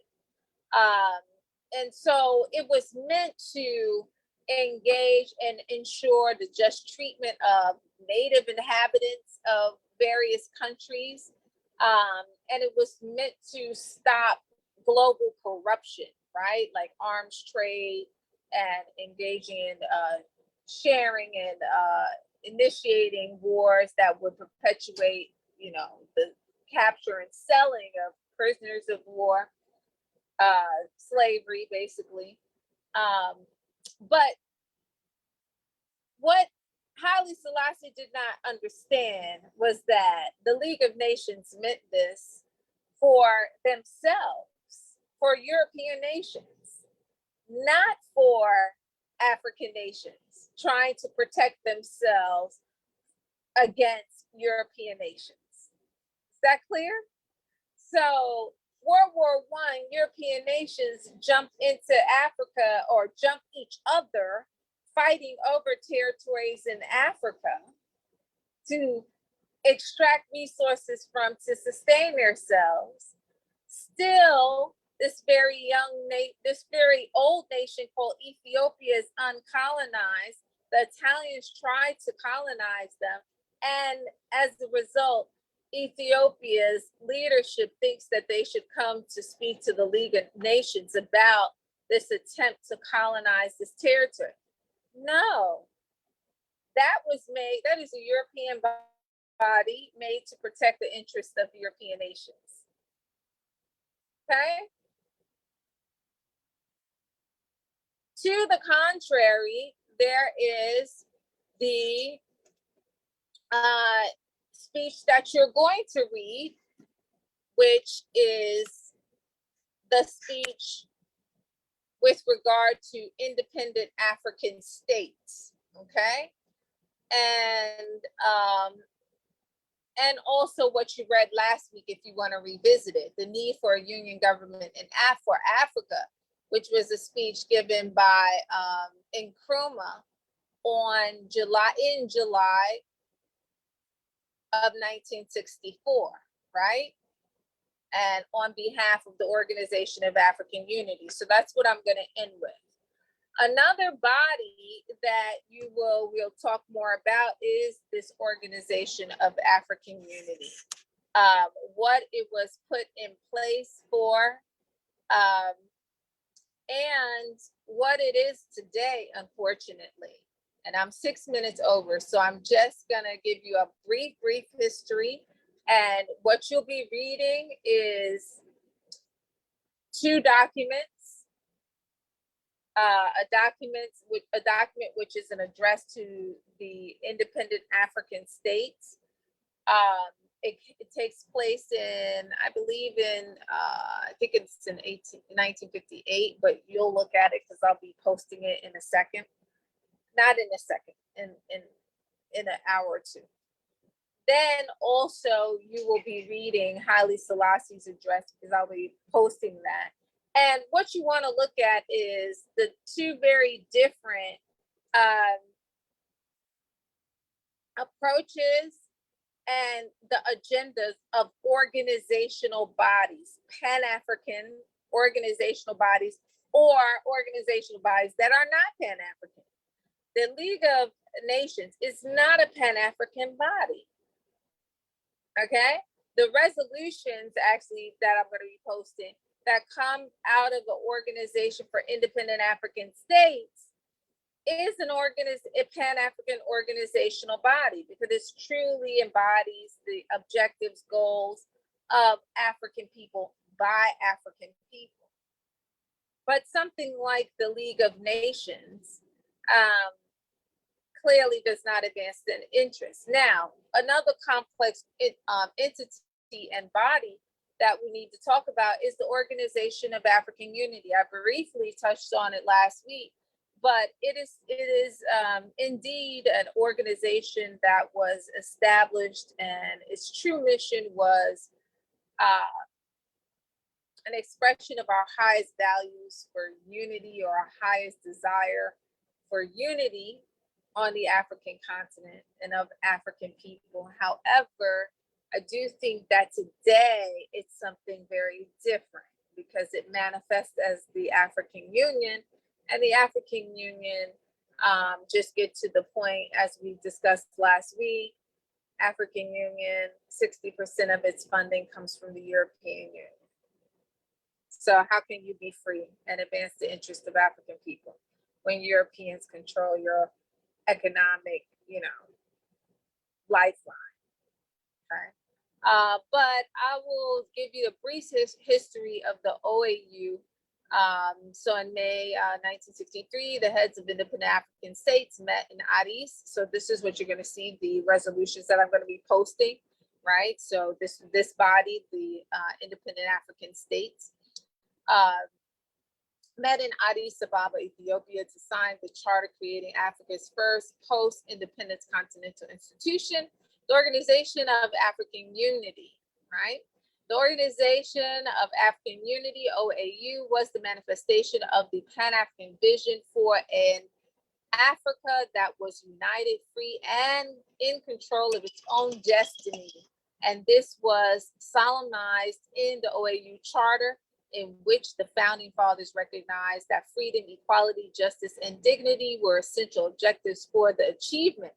And so it was meant to engage and ensure the just treatment of native inhabitants of various countries. And it was meant to stop global corruption, right? Like arms trade and engaging in sharing and initiating wars that would perpetuate, the capture and selling of prisoners of war, slavery, basically. But what Haile Selassie did not understand was that the League of Nations meant this for themselves, for European nations, not for African nations trying to protect themselves against European nations. Is that clear? So World War I, European nations jumped into Africa or jumped each other, fighting over territories in Africa to extract resources from to sustain themselves. Still, this very old nation called Ethiopia is uncolonized. The Italians tried to colonize them, and as a result, Ethiopia's leadership thinks that they should come to speak to the League of Nations about this attempt to colonize this territory. No, that is a European body made to protect the interests of European nations. Okay? To the contrary, there is the speech that you're going to read, which is the speech with regard to independent African states, okay? And also what you read last week, if you want to revisit it, the need for a union government for Africa, which was a speech given by Nkrumah in July of 1964, right? And on behalf of the Organization of African Unity. So that's what I'm going to end with. Another body that we'll talk more about is this Organization of African Unity. What it was put in place for, and what it is today, unfortunately. And I'm 6 minutes over, so I'm just gonna give you a brief history. And what you'll be reading is 2 documents. A document which is an address to the independent African states. It takes place in, I believe in, I think it's in 1958, but you'll look at it because I'll be posting it in a second. Not in a second, in an hour or 2. Then also you will be reading Haile Selassie's address because I'll be posting that. And what you want to look at is the 2 very different approaches and the agendas of organizational bodies, Pan-African organizational bodies, or organizational bodies that are not Pan-African. The League of Nations is not a Pan-African body. Okay? The resolutions actually that I'm going to be posting that come out of the Organization for Independent African States is a Pan-African organizational body because it truly embodies the objectives, goals of African people by African people. But something like the League of Nations clearly does not advance an interest. Now, another complex entity and body that we need to talk about is the Organization of African Unity. I briefly touched on it last week, but it is indeed an organization that was established, and its true mission was an expression of our highest values for unity, or our highest desire for unity on the African continent and of African people. However, I do think that today it's something very different because it manifests as the African Union, and the African Union, just get to the point, as we discussed last week, African Union, 60% of its funding comes from the European Union. So how can you be free and advance the interest of African people when Europeans control your economic, lifeline? Okay. But I will give you a brief history of the OAU. So in May 1963, the heads of independent African states met in Addis. So this is what you're going to see, the resolutions that I'm going to be posting, right? So this body, the independent African states, met in Addis Ababa, Ethiopia, to sign the charter creating Africa's first post-independence continental institution, the Organization of African Unity, right? The Organization of African Unity, OAU, was the manifestation of the Pan-African vision for an Africa that was united, free, and in control of its own destiny. And this was solemnized in the OAU Charter, in which the founding fathers recognized that freedom, equality, justice, and dignity were essential objectives for the achievement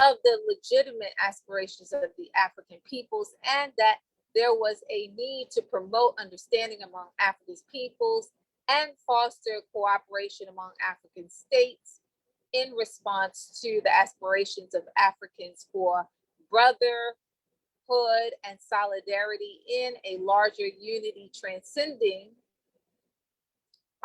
of the legitimate aspirations of the African peoples, and that there was a need to promote understanding among Africa's peoples and foster cooperation among African states in response to the aspirations of Africans for brotherhood and solidarity in a larger unity transcending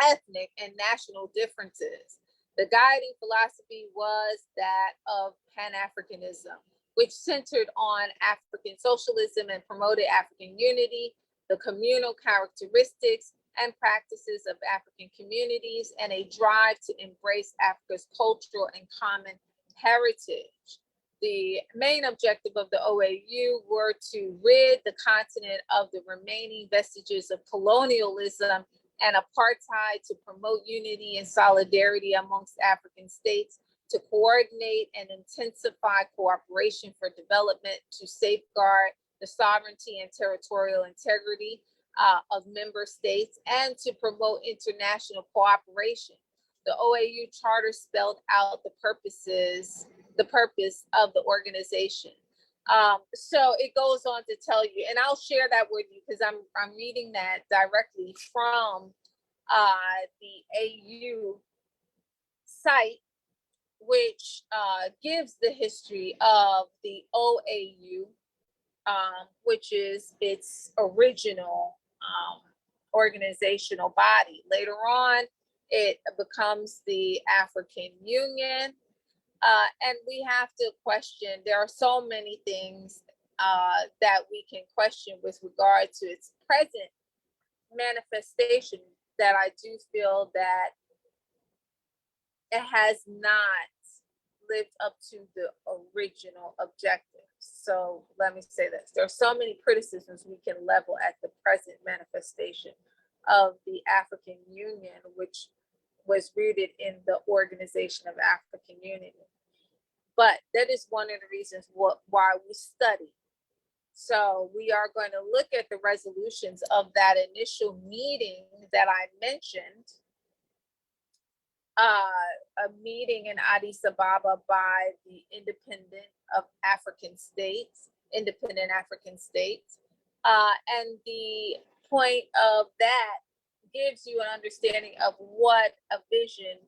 ethnic and national differences. The guiding philosophy was that of Pan-Africanism, which centered on African socialism and promoted African unity, the communal characteristics and practices of African communities, and a drive to embrace Africa's cultural and common heritage. The main objective of the OAU were to rid the continent of the remaining vestiges of colonialism and apartheid, to promote unity and solidarity amongst African states, to coordinate and intensify cooperation for development, to safeguard the sovereignty and territorial integrity of member states, and to promote international cooperation. The OAU Charter spelled out the purpose of the organization. So it goes on to tell you, and I'll share that with you because I'm reading that directly from the AU site, which gives the history of the OAU, which is its original organizational body. Later on, it becomes the African Union. And we have to question, there are so many things that we can question with regard to its present manifestation, that I do feel that it has not lived up to the original objectives. So let me say this, there are so many criticisms we can level at the present manifestation of the African Union, which was rooted in the Organization of African Unity. But that is one of the reasons why we study. So we are going to look at the resolutions of that initial meeting that I mentioned, a meeting in Addis Ababa by the independent African states. And the point of that gives you an understanding of what a vision,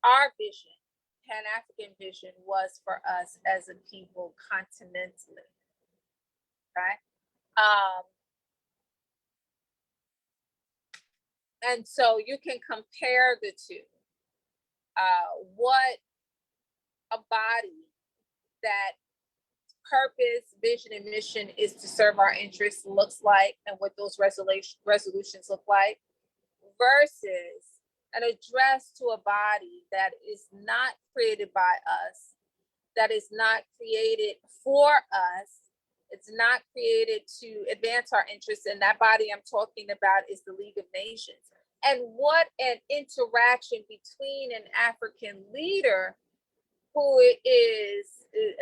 our vision, Pan-African vision was for us as a people continentally, right? And so you can compare the two. What a body that purpose, vision, and mission is to serve our interests looks like, and what those resolutions look like, versus an address to a body that is not created by us, that is not created for us, it's not created to advance our interests. And that body I'm talking about is the League of Nations. And what an interaction between an African leader who is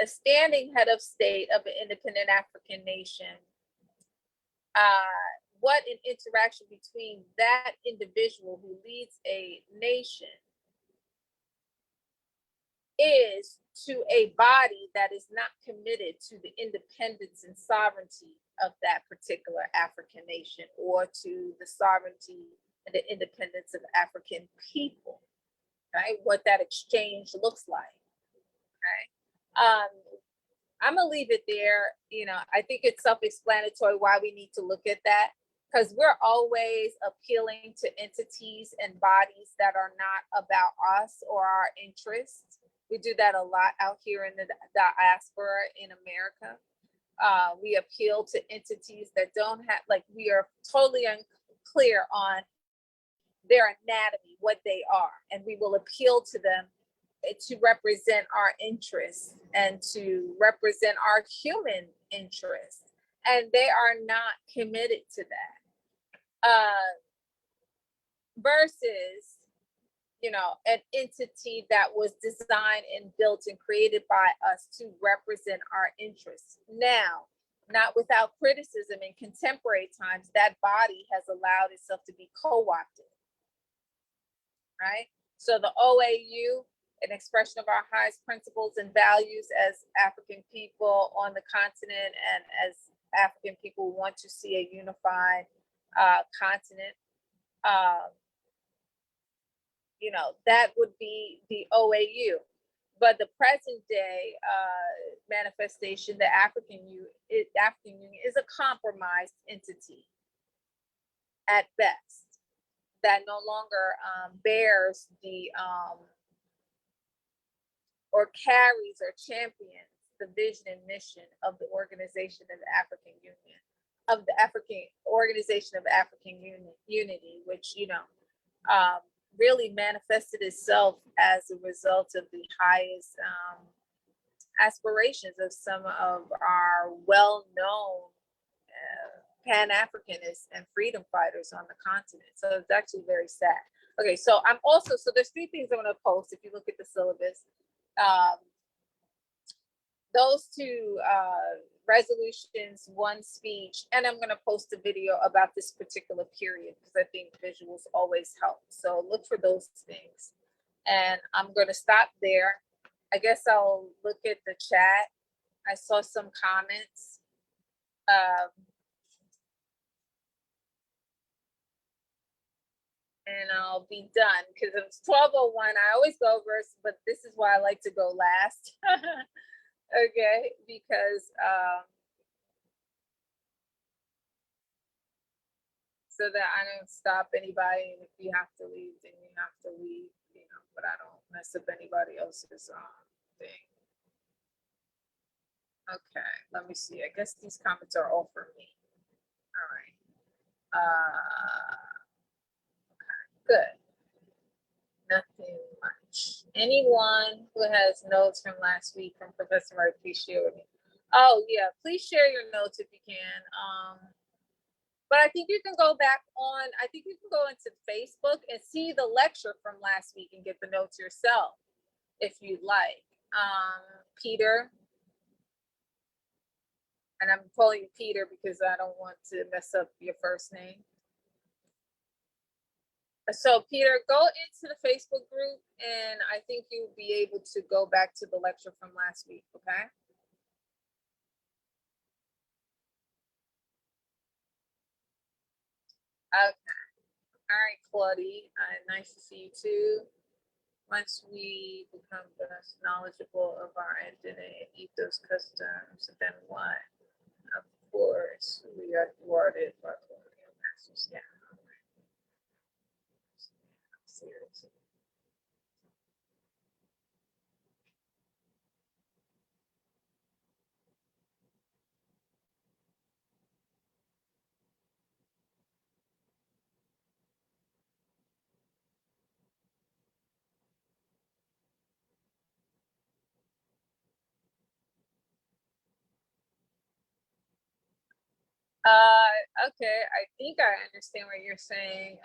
a standing head of state of an independent African nation, what an interaction between that individual who leads a nation is to a body that is not committed to the independence and sovereignty of that particular African nation, or to the sovereignty and the independence of African people, right? What that exchange looks like, right? I'm gonna leave it there. You know, I think it's self-explanatory why we need to look at that, because we're always appealing to entities and bodies that are not about us or our interests. We do that a lot out here in the diaspora in America. We appeal to entities that don't have, like, we are totally unclear on their anatomy, what they are, and we will appeal to them to represent our interests and to represent our human interests, and they are not committed to that. Versus, you know, an entity that was designed and built and created by us to represent our interests. Now, not without criticism, in contemporary times, that body has allowed itself to be co-opted, right? So the OAU, an expression of our highest principles and values as African people on the continent, and as African people who want to see a unified continent, you know, that would be the OAU. But the present day manifestation, the African Union is a compromised entity at best, that no longer bears the or carries or champions the vision and mission of the Organization of the African Union, of the African Organization of African Unity, which, you know, really manifested itself as a result of the highest aspirations of some of our well-known Pan-Africanists and freedom fighters on the continent. So it's actually very sad. Okay, so I'm also, so there's 3 things I'm gonna post if you look at the syllabus. Those 2 resolutions, 1 speech, and I'm gonna post a video about this particular period because I think visuals always help. So look for those things. And I'm gonna stop there. I guess I'll look at the chat. I saw some comments. And I'll be done because it's 12:01. I always go first, but this is why I like to go last. Okay, because so that I don't stop anybody. And if you have to leave, then you have to leave, you know, but I don't mess up anybody else's thing. Okay, let me see. I guess these comments are all for me. All right. Okay, good. Nothing much. Anyone who has notes from last week from Professor Wright, please share with me. Oh yeah, please share your notes if you can. But I think you can go back on, I think you can go into Facebook and see the lecture from last week and get the notes yourself if you'd like. Peter, and I'm calling you Peter because I don't want to mess up your first name. So Peter, go into the Facebook group and I think you'll be able to go back to the lecture from last week, okay? Okay. All right, Claudie, nice to see you too. Once we become best knowledgeable of our identity and ethos customs, then what? Of course, we are thwarted by colonial masters. Yeah. Seriously. Okay, I think I understand what you're saying.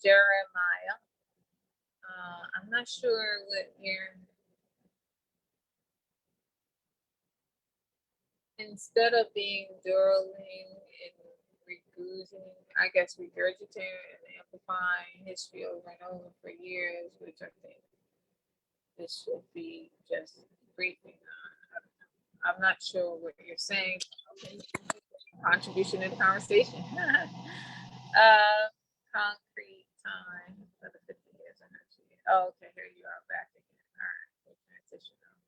Jeremiah. I'm not sure what you're, instead of being duraling and regurgitating, I guess regurgitating and amplifying history over and over for years, which I think this should be just briefing on. I'm not sure what you're saying. Contribution in the conversation. Concrete time for the 50 years energy. Oh, okay, here you are back again. All right, we'll transition over.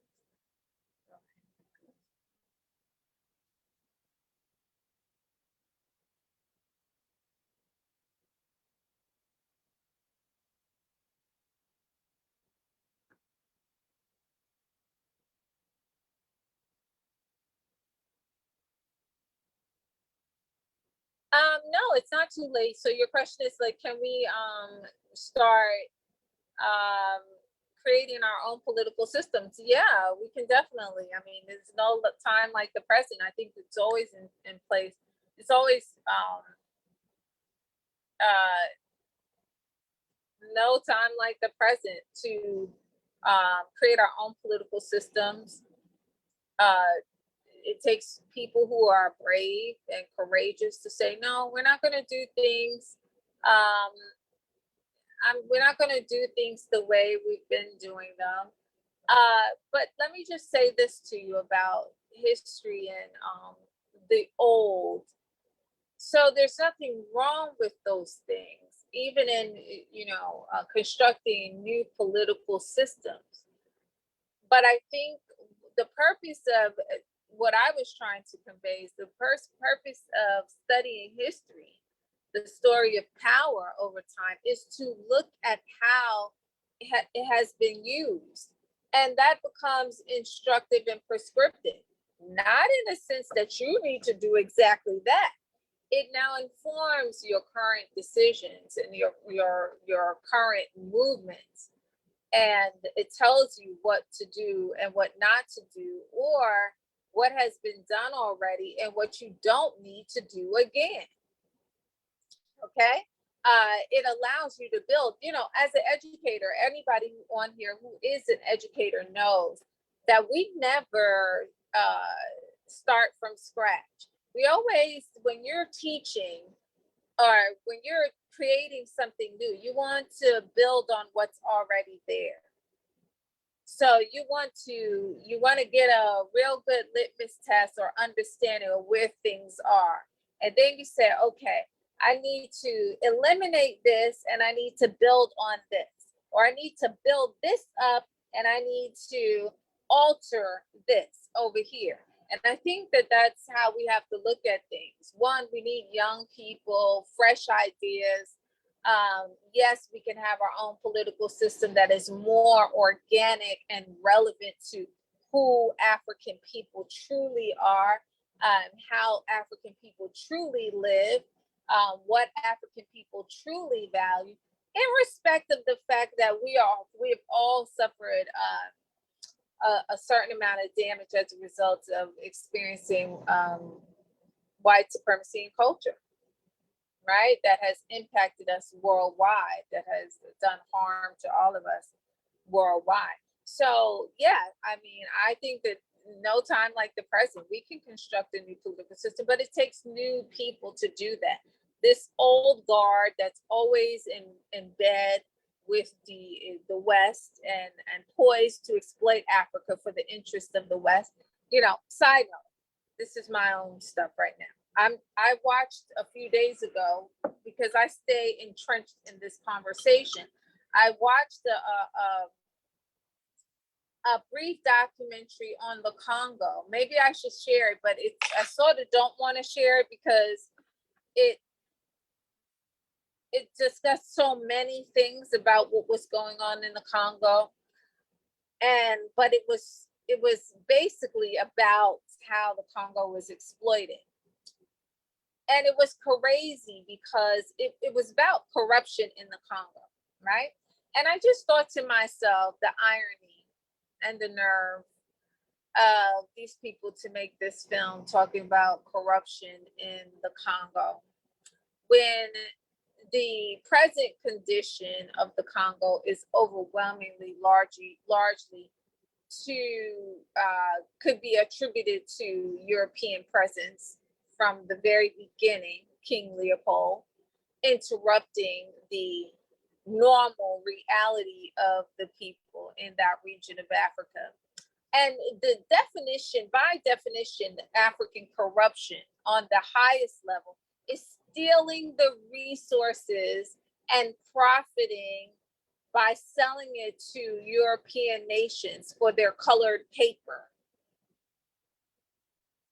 No, it's not too late. So your question is like, can we start creating our own political systems? Yeah, we can definitely. I mean, there's no time like the present. I think it's always in place. It's always no time like the present to create our own political systems. It takes people who are brave and courageous to say, no, we're not going to do things. We're not going to do things the way we've been doing them. But let me just say this to you about history and the old. So there's nothing wrong with those things, even in, constructing new political systems. But I think the purpose of what I was trying to convey is the purpose of studying history, the story of power over time, is to look at how it has been used. And that becomes instructive and prescriptive, not in the sense that you need to do exactly that. It now informs your current decisions and your current movements. And it tells you what to do and what not to do, or what has been done already and what you don't need to do again. Okay? It allows you to build, as an educator, anybody on here who is an educator knows that we never start from scratch. We always, when you're teaching or when you're creating something new, you want to build on what's already there. So you want to get a real good litmus test or understanding of where things are. And then you say, okay, I need to eliminate this and I need to build on this, or I need to build this up and I need to alter this over here. And I think that that's how we have to look at things. One, we need young people, fresh ideas. Yes, we can have our own political system that is more organic and relevant to who African people truly are, how African people truly live, what African people truly value, in respect of the fact that we've all suffered a certain amount of damage as a result of experiencing white supremacy and culture, right? That has impacted us worldwide, that has done harm to all of us worldwide. So yeah, I mean, I think that no time like the present, we can construct a new political system, but it takes new people to do that. This old guard that's always in bed with the West and poised to exploit Africa for the interest of the West. You know, side note, this is my own stuff right now. I watched a few days ago, because I stay entrenched in this conversation. I watched a brief documentary on the Congo. Maybe I should share it, but I sort of don't want to share it because it discussed so many things about what was going on in the Congo. But it was basically about how the Congo was exploited. And it was crazy because it was about corruption in the Congo, right? And I just thought to myself, the irony and the nerve of these people to make this film talking about corruption in the Congo, when the present condition of the Congo is overwhelmingly largely could be attributed to European presence from the very beginning, King Leopold, interrupting the normal reality of the people in that region of Africa. And the definition, by definition, African corruption on the highest level is stealing the resources and profiting by selling it to European nations for their colored paper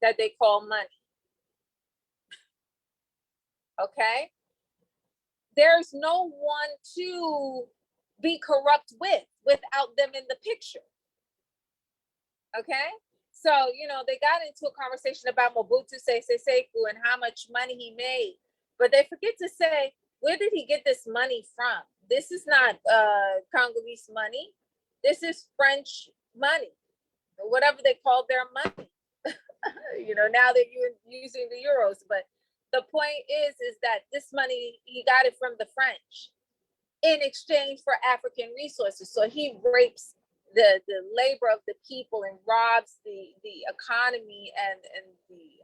that they call money. Okay? There's no one to be corrupt without them in the picture. Okay? So, you know, they got into a conversation about Mobutu Sese Seko and how much money he made, but they forget to say, where did he get this money from? This is not Congolese money. This is French money, whatever they call their money. You know, now they're using the euros, but the point is that this money, he got it from the French in exchange for African resources. So he rapes the labor of the people and robs the economy and the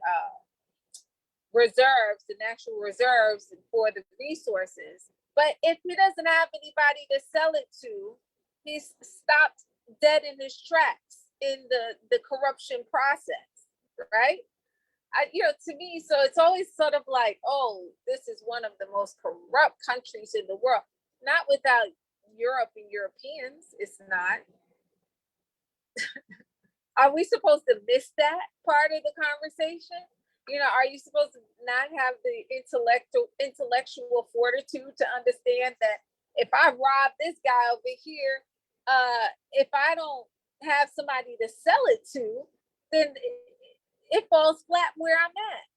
reserves, the natural reserves for the resources. But if he doesn't have anybody to sell it to, he's stopped dead in his tracks in the corruption process, right? To me, so it's always sort of like, oh, this is one of the most corrupt countries in the world. Not without Europe and Europeans, it's not. Are we supposed to miss that part of the conversation? You know, are you supposed to not have the intellectual fortitude to understand that if I rob this guy over here, if I don't have somebody to sell it to, then it falls flat where I'm at.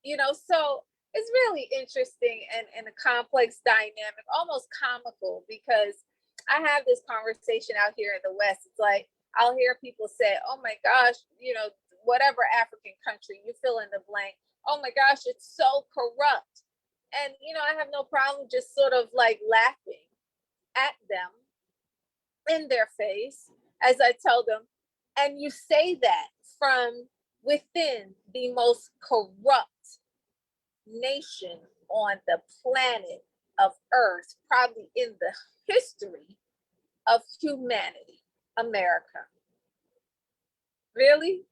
You know, so it's really interesting and a complex dynamic, almost comical, because I have this conversation out here in the West. It's like, I'll hear people say, oh my gosh, you know, whatever African country, you fill in the blank. Oh my gosh, it's so corrupt. And, you know, I have no problem just sort of like laughing at them in their face as I tell them, and you say that from within the most corrupt nation on the planet of Earth, probably in the history of humanity, America. Really?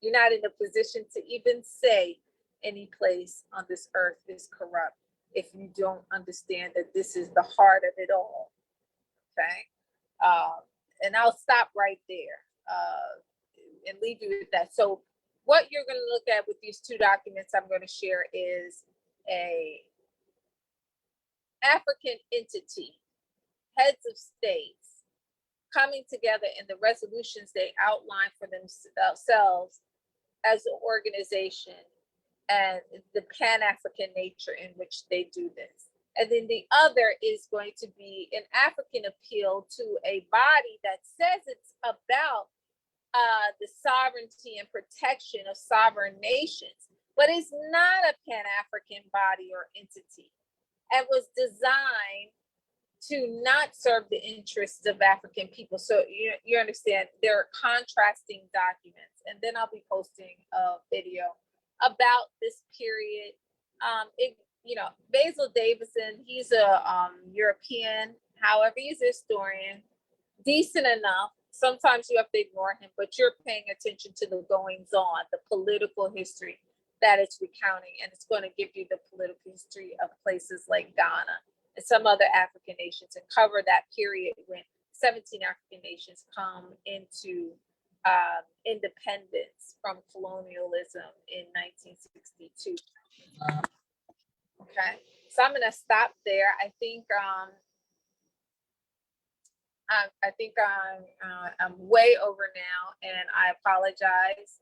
You're not in a position to even say any place on this earth is corrupt if you don't understand that this is the heart of it all. Okay? And I'll stop right there. and leave you with that. So what you're going to look at with these two documents I'm going to share is a African entity, heads of states coming together in the resolutions they outline for themselves as an organization and the Pan-African nature in which they do this. And then the other is going to be an African appeal to a body that says it's about the sovereignty and protection of sovereign nations, but it's not a Pan-African body or entity, and was designed to not serve the interests of African people. So you understand, there are contrasting documents, and then I'll be posting a video about this period. Basil Davison, he's a European, however, he's a historian, decent enough. Sometimes you have to ignore him, but you're paying attention to the goings on, the political history that it's recounting, and it's going to give you the political history of places like Ghana and some other African nations, and cover that period when 17 African nations come into independence from colonialism in 1962. Okay, so I'm going to stop there. I think I'm way over now, and I apologize.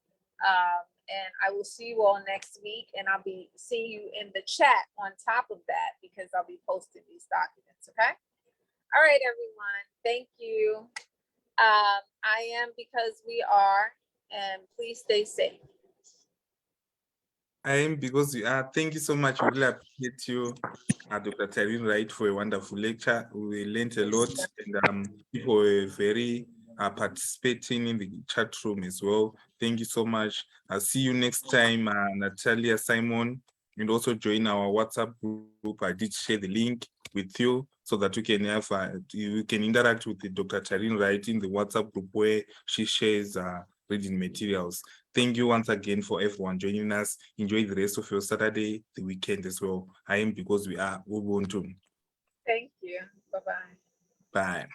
And I will see you all next week, and I'll be seeing you in the chat on top of that, because I'll be posting these documents. Okay. All right, everyone. Thank you. I am because we are, and please stay safe. I am because we are. Thank you so much. We really appreciate you, Dr. Taryn Wright, for a wonderful lecture. We learned a lot, and people were very participating in the chat room as well. Thank you so much. I'll see you next time, Natalia, Simon, and also join our WhatsApp group. I did share the link with you so that you can have you can interact with the Dr. Taryn Wright in the WhatsApp group where she shares reading materials. Thank you once again for everyone joining us. Enjoy the rest of your Saturday, the weekend as well. I am because we are Ubuntu. Thank you. Bye-bye. Bye.